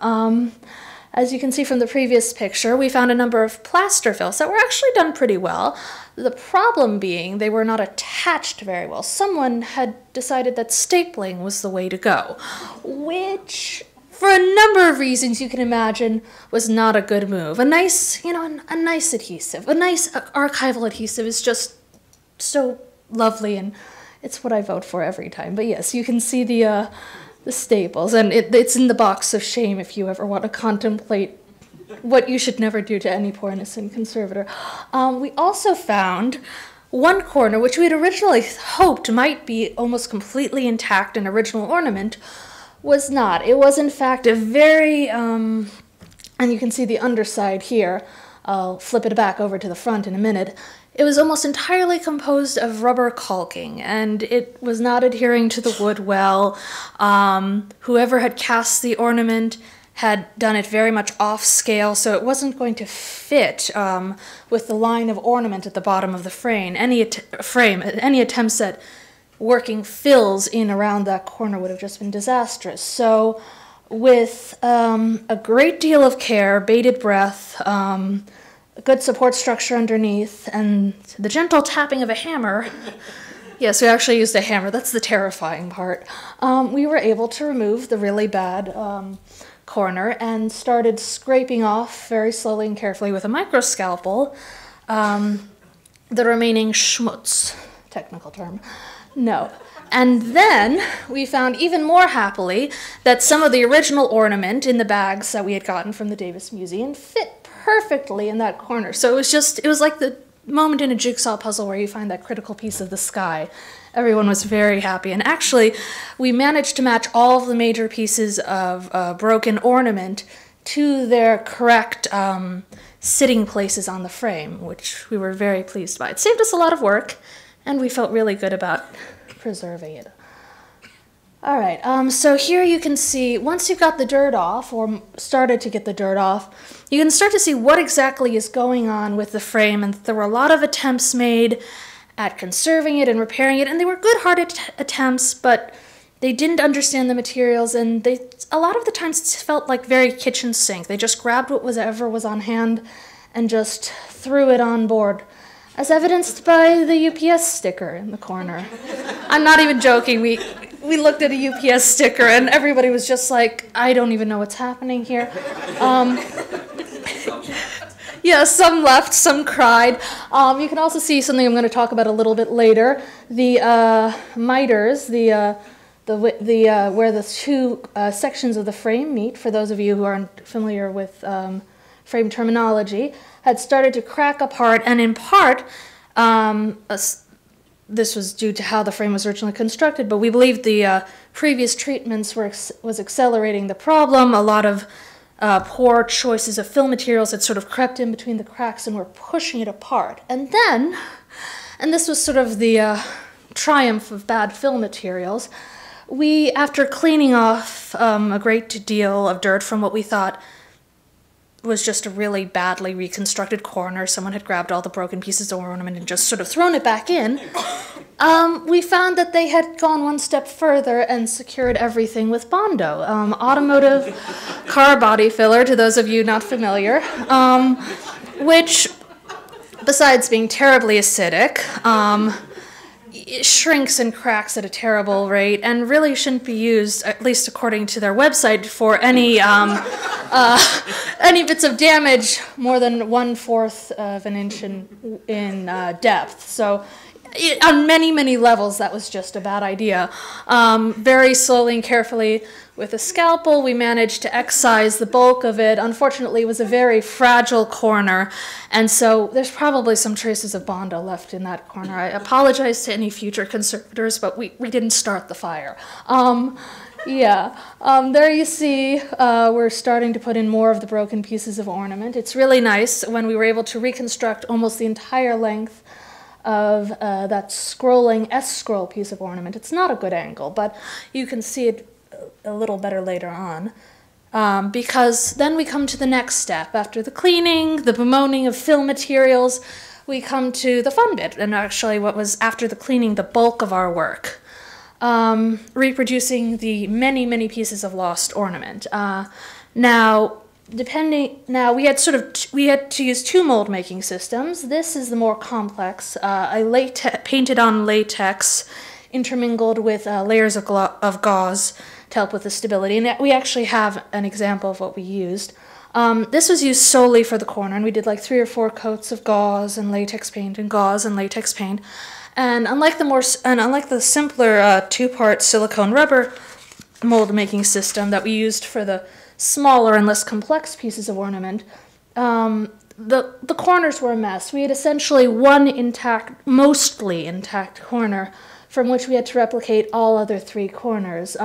S3: As you can see from the previous picture, we found a number of plaster fills that were actually done pretty well. The problem being they were not attached very well. Someone had decided that stapling was the way to go, which, for a number of reasons you can imagine, was not a good move. A nice, a nice adhesive, a nice archival adhesive is just so lovely, and it's what I vote for every time. But yes, you can see the staples, and it's in the box of shame if you ever want to contemplate what you should never do to any poor innocent conservator. We also found one corner, which we had originally hoped might be almost completely intact and original ornament, was not. It was in fact a very, and you can see the underside here. I'll flip it back over to the front in a minute. It was almost entirely composed of rubber caulking, and it was not adhering to the wood well. Whoever had cast the ornament had done it very much off scale, so it wasn't going to fit with the line of ornament at the bottom of the frame. Any attempts at working fills in around that corner would have just been disastrous. So with a great deal of care, bated breath, a good support structure underneath, and the gentle tapping of a hammer, Yes, we actually used a hammer. That's the terrifying part. We were able to remove the really bad corner and started scraping off very slowly and carefully with a micro scalpel the remaining schmutz, technical term. No. And then we found even more happily that some of the original ornament in the bags that we had gotten from the Davis Museum fit perfectly in that corner. So it was like the moment in a jigsaw puzzle where you find that critical piece of the sky. Everyone was very happy. And actually, we managed to match all of the major pieces of broken ornament to their correct sitting places on the frame, which we were very pleased by. It saved us a lot of work, and we felt really good about preserving it. All right, so here you can see, once you've got the dirt off, or started to get the dirt off, you can start to see what exactly is going on with the frame, and there were a lot of attempts made at conserving it and repairing it, and they were good-hearted attempts, but they didn't understand the materials, and a lot of the times it felt like very kitchen sink. They just grabbed whatever was on hand and just threw it on board, as evidenced by the UPS sticker in the corner. I'm not even joking. We looked at a UPS sticker, and everybody was just like, I don't even know what's happening here. Yeah, some left, some cried. You can also see something I'm going to talk about a little bit later. The miters, where the two sections of the frame meet, for those of you who aren't familiar with frame terminology, had started to crack apart, and in part, this was due to how the frame was originally constructed, but we believe the previous treatments was accelerating the problem. A lot of poor choices of fill materials had sort of crept in between the cracks and were pushing it apart. And then, and this was sort of the triumph of bad fill materials, we, after cleaning off a great deal of dirt from what we thought was just a really badly reconstructed corner, someone had grabbed all the broken pieces of ornament and just sort of thrown it back in, we found that they had gone one step further and secured everything with Bondo, automotive car body filler, to those of you not familiar, which, besides being terribly acidic, it shrinks and cracks at a terrible rate and really shouldn't be used, at least according to their website, for any bits of damage more than 1/4 of an inch in depth. So on many, many levels, that was just a bad idea. Very slowly and carefully with a scalpel, we managed to excise the bulk of it. Unfortunately, it was a very fragile corner, and so there's probably some traces of Bondo left in that corner. I apologize to any future conservators, but we didn't start the fire. There you see we're starting to put in more of the broken pieces of ornament. It's really nice when we were able to reconstruct almost the entire length of that scrolling S-scroll piece of ornament. It's not a good angle, but you can see it a little better later on, because then we come to the next step. After the cleaning, the bemoaning of fill materials, we come to the fun bit, and actually what was, after the cleaning, the bulk of our work. Reproducing the many, many pieces of lost ornament. Now we had to use two mold making systems. This is the more complex. I painted on latex, intermingled with layers of gauze to help with the stability. And we actually have an example of what we used. This was used solely for the corner, and we did like 3 or 4 coats of gauze and latex paint and gauze and latex paint. And unlike the simpler 2-part silicone rubber mold making system that we used for the smaller and less complex pieces of ornament, the corners were a mess. We had essentially one mostly intact corner from which we had to replicate all other 3 corners.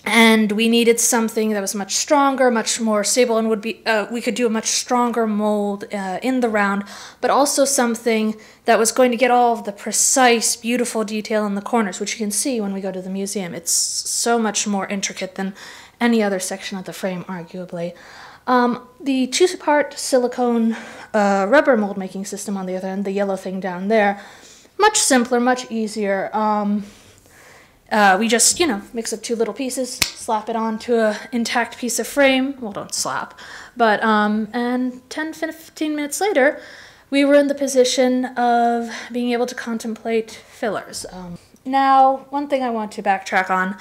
S3: And we needed something that was much stronger, much more stable, and we could do a much stronger mold in the round, but also something that was going to get all of the precise, beautiful detail in the corners, which you can see when we go to the museum. It's so much more intricate than any other section of the frame, arguably. The 2-part silicone rubber mold making system, on the other end, the yellow thing down there, much simpler, much easier. We just, mix up 2 little pieces, slap it onto an intact piece of frame. Well, don't slap. But, and 10, 15 minutes later, we were in the position of being able to contemplate fillers. Now, one thing I want to backtrack on,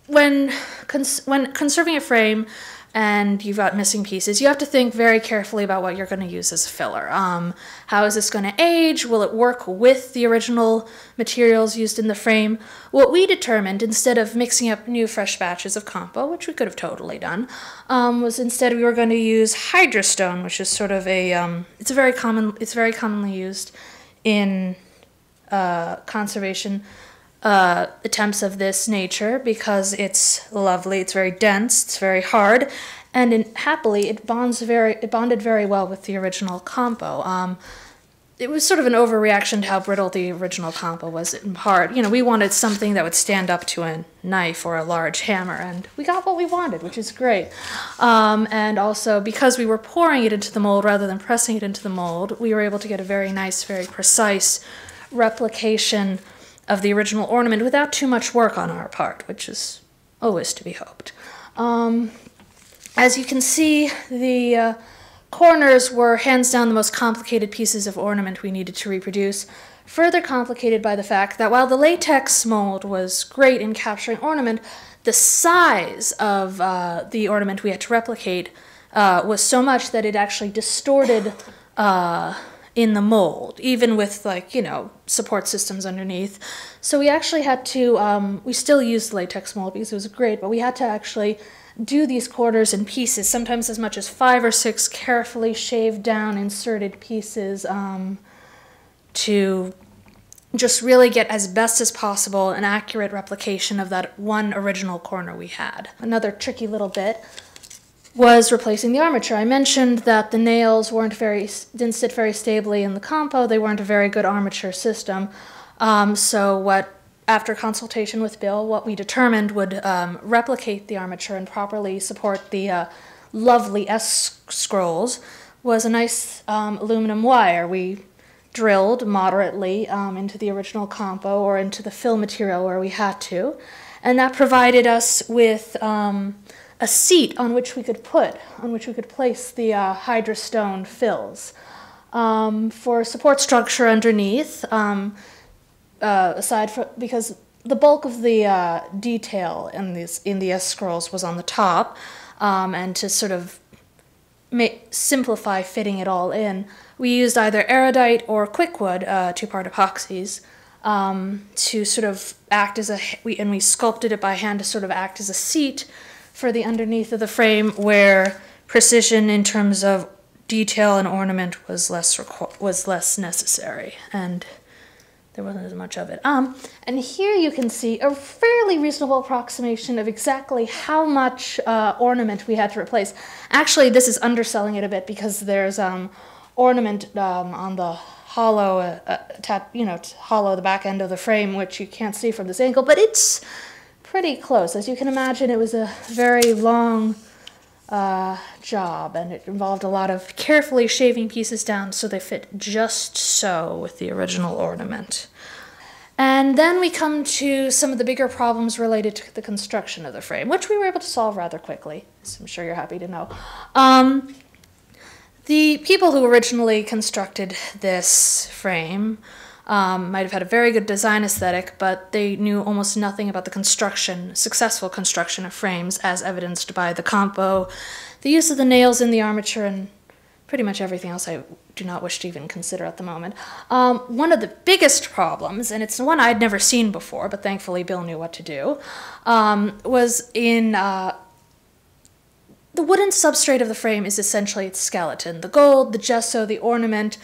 S3: when conserving a frame and you've got missing pieces, you have to think very carefully about what you're going to use as a filler. How is this going to age? Will it work with the original materials used in the frame? What we determined, instead of mixing up new fresh batches of compo, which we could have totally done, was instead we were going to use hydrostone, which is sort of a it's very commonly used in conservation attempts of this nature because it's lovely, it's very dense, it's very hard, and happily it bonded very well with the original compo. It was sort of an overreaction to how brittle the original compo was in part. You know, we wanted something that would stand up to a knife or a large hammer, and we got what we wanted, which is great. And also, because we were pouring it into the mold rather than pressing it into the mold, we were able to get a very nice, very precise replication of the original ornament without too much work on our part, which is always to be hoped. As you can see, the corners were hands down the most complicated pieces of ornament we needed to reproduce, further complicated by the fact that while the latex mold was great in capturing ornament, the size of the ornament we had to replicate was so much that it actually distorted in the mold, even with, like, you know, support systems underneath. So we actually had to, we still used latex mold because it was great, but we had to actually do these corners in pieces, sometimes as much as 5 or 6 carefully shaved down, inserted pieces, to just really get as best as possible an accurate replication of that one original corner we had. Another tricky little bit was replacing the armature. I mentioned that the nails didn't sit very stably in the compo. They weren't a very good armature system. So after consultation with Bill, what we determined would replicate the armature and properly support the lovely S-scrolls was a nice aluminum wire. We drilled moderately into the original compo or into the fill material where we had to, and that provided us with a seat on which we could place the hydrostone fills. For support structure underneath, because the bulk of the detail in the S-scrolls was on the top, and to sort of simplify fitting it all in, we used either erudite or quickwood, 2-part epoxies, to sort of act as we sculpted it by hand to sort of act as a seat for the underneath of the frame, where precision in terms of detail and ornament was less necessary, and there wasn't as much of it. And here you can see a fairly reasonable approximation of exactly how much ornament we had to replace. Actually, this is underselling it a bit because there's ornament on the hollow, hollow the back end of the frame, which you can't see from this angle, but it's pretty close. As you can imagine, it was a very long job, and it involved a lot of carefully shaving pieces down so they fit just so with the original ornament. And then we come to some of the bigger problems related to the construction of the frame, which we were able to solve rather quickly, as I'm sure you're happy to know. The people who originally constructed this frame might have had a very good design aesthetic, but they knew almost nothing about the successful construction of frames, as evidenced by the compo, the use of the nails in the armature, and pretty much everything else I do not wish to even consider at the moment. One of the biggest problems, and it's one I'd never seen before, but thankfully Bill knew what to do, was in the wooden substrate of the frame is essentially its skeleton. The gold, the gesso, the ornament,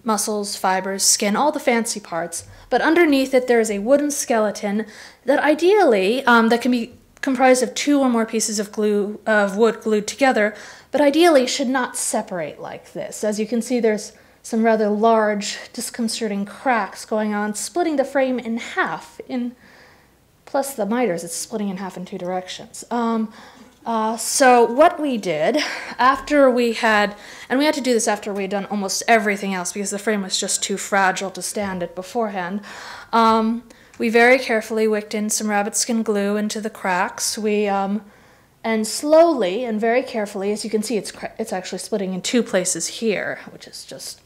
S3: muscles, fibers, skin, all the fancy parts, but underneath it there is a wooden skeleton that ideally, that can be comprised of 2 or more pieces of wood glued together, but ideally should not separate like this. As you can see, there's some rather large, disconcerting cracks going on, splitting the frame in half, plus the miters, it's splitting in half in 2 directions. So what we did, after we had to do this after we had done almost everything else because the frame was just too fragile to stand it beforehand, we very carefully wicked in some rabbit skin glue into the cracks. We And slowly and very carefully, as you can see, it's actually splitting in two places here, which is just...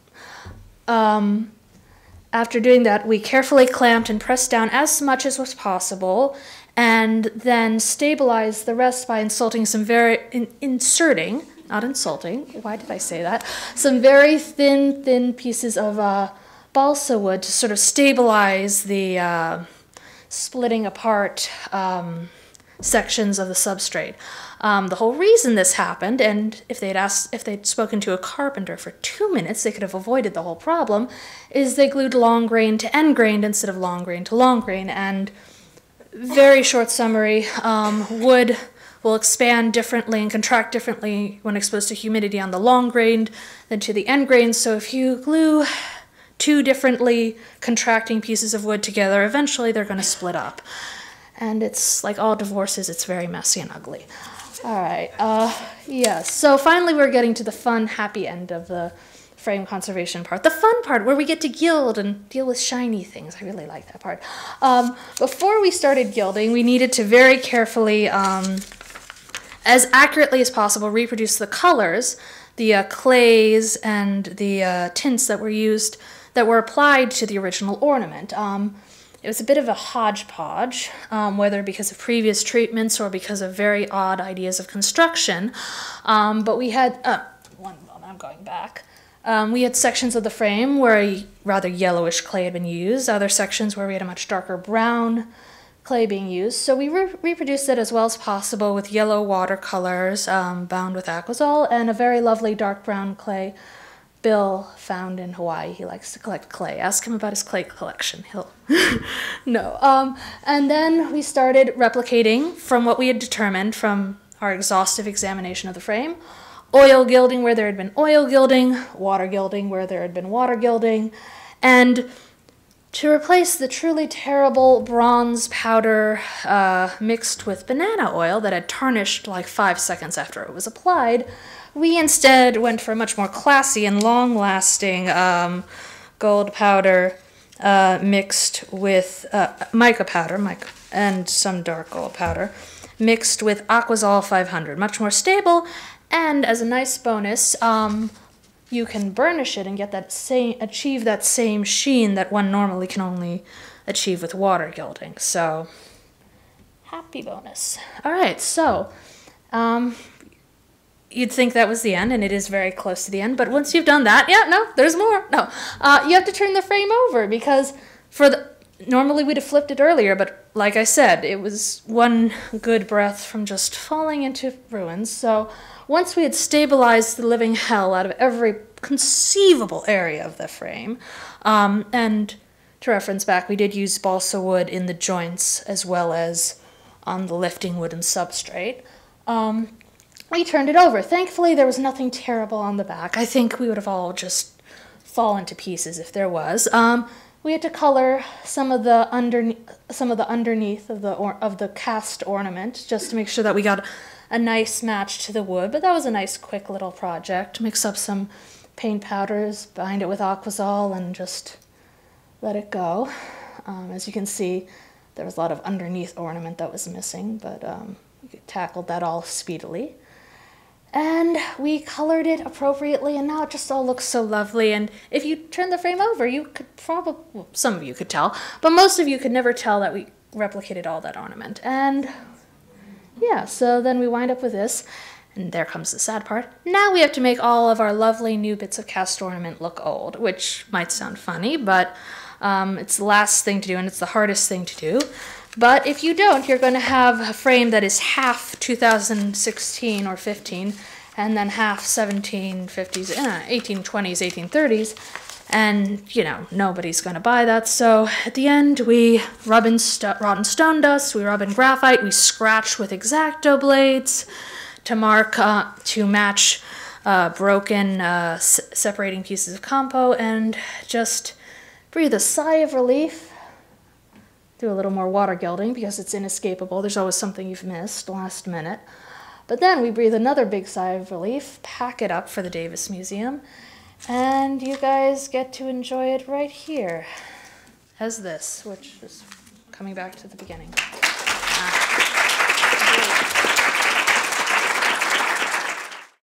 S3: after doing that, we carefully clamped and pressed down as much as was possible, and then stabilized the rest by inserting some inserting, not insulting, why did I say that? Some very thin pieces of balsa wood to sort of stabilize the splitting apart sections of the substrate. The whole reason this happened, and if they'd spoken to a carpenter for 2 minutes, they could have avoided the whole problem, is they glued long grain to end grain instead of long grain to long grain. And very short summary, wood will expand differently and contract differently when exposed to humidity on the long grained than to the end grain. So if you glue two differently contracting pieces of wood together, eventually they're going to split up. And it's like all divorces, it's very messy and ugly. All right, yes. So finally we're getting to the fun, happy end of the frame conservation part. The fun part where we get to gild and deal with shiny things. I really like that part. Before we started gilding, we needed to very carefully, as accurately as possible, reproduce the colors, the clays, and the tints that were used, that were applied to the original ornament. It was a bit of a hodgepodge, whether because of previous treatments or because of very odd ideas of construction. But we had, one moment, I'm going back. We had sections of the frame where a rather yellowish clay had been used, other sections where we had a much darker brown clay being used. So we reproduced it as well as possible with yellow watercolors bound with Aquazol and a very lovely dark brown clay Bill found in Hawaii. He likes to collect clay. Ask him about his clay collection. He'll no. And then we started replicating from what we had determined from our exhaustive examination of the frame. Oil gilding where there had been oil gilding, water gilding where there had been water gilding, and to replace the truly terrible bronze powder mixed with banana oil that had tarnished like 5 seconds after it was applied, we instead went for a much more classy and long-lasting gold powder mixed with mica powder, and some dark gold powder, mixed with Aquazol 500, much more stable. And as a nice bonus, you can burnish it and get achieve that same sheen that one normally can only achieve with water gilding. So, happy bonus. All right, so you'd think that was the end, and it is very close to the end. But once you've done that, yeah, no, there's more. No, you have to turn the frame over because normally we'd have flipped it earlier, but like I said, it was one good breath from just falling into ruins. So once we had stabilized the living hell out of every conceivable area of the frame, and to reference back, we did use balsa wood in the joints as well as on the lifting wood and substrate. We turned it over. Thankfully, there was nothing terrible on the back. I think we would have all just fallen to pieces if there was. We had to color some of the underneath of the cast ornament just to make sure that we got a nice match to the wood. But that was a nice, quick little project. Mix up some paint powders, bind it with Aquazol, and just let it go. As you can see, there was a lot of underneath ornament that was missing, but we tackled that all speedily. And we colored it appropriately, and now it just all looks so lovely. And if you turn the frame over, you could probably, well, some of you could tell, but most of you could never tell that we replicated all that ornament. And yeah, so then we wind up with this, and there comes the sad part. Now we have to make all of our lovely new bits of cast ornament look old, which might sound funny, but it's the last thing to do, and it's the hardest thing to do. But if you don't, you're going to have a frame that is half 2016 or 15, and then half 1750s, 1820s, 1830s, and, you know, nobody's going to buy that. So at the end, we rub in rotten stone dust, we rub in graphite, we scratch with X-Acto blades to match broken separating pieces of compo, and just breathe a sigh of relief. Do a little more water gilding because it's inescapable. There's always something you've missed last minute. But then we breathe another big sigh of relief, pack it up for the Davis Museum, and you guys get to enjoy it right here as this, which is coming back to the beginning.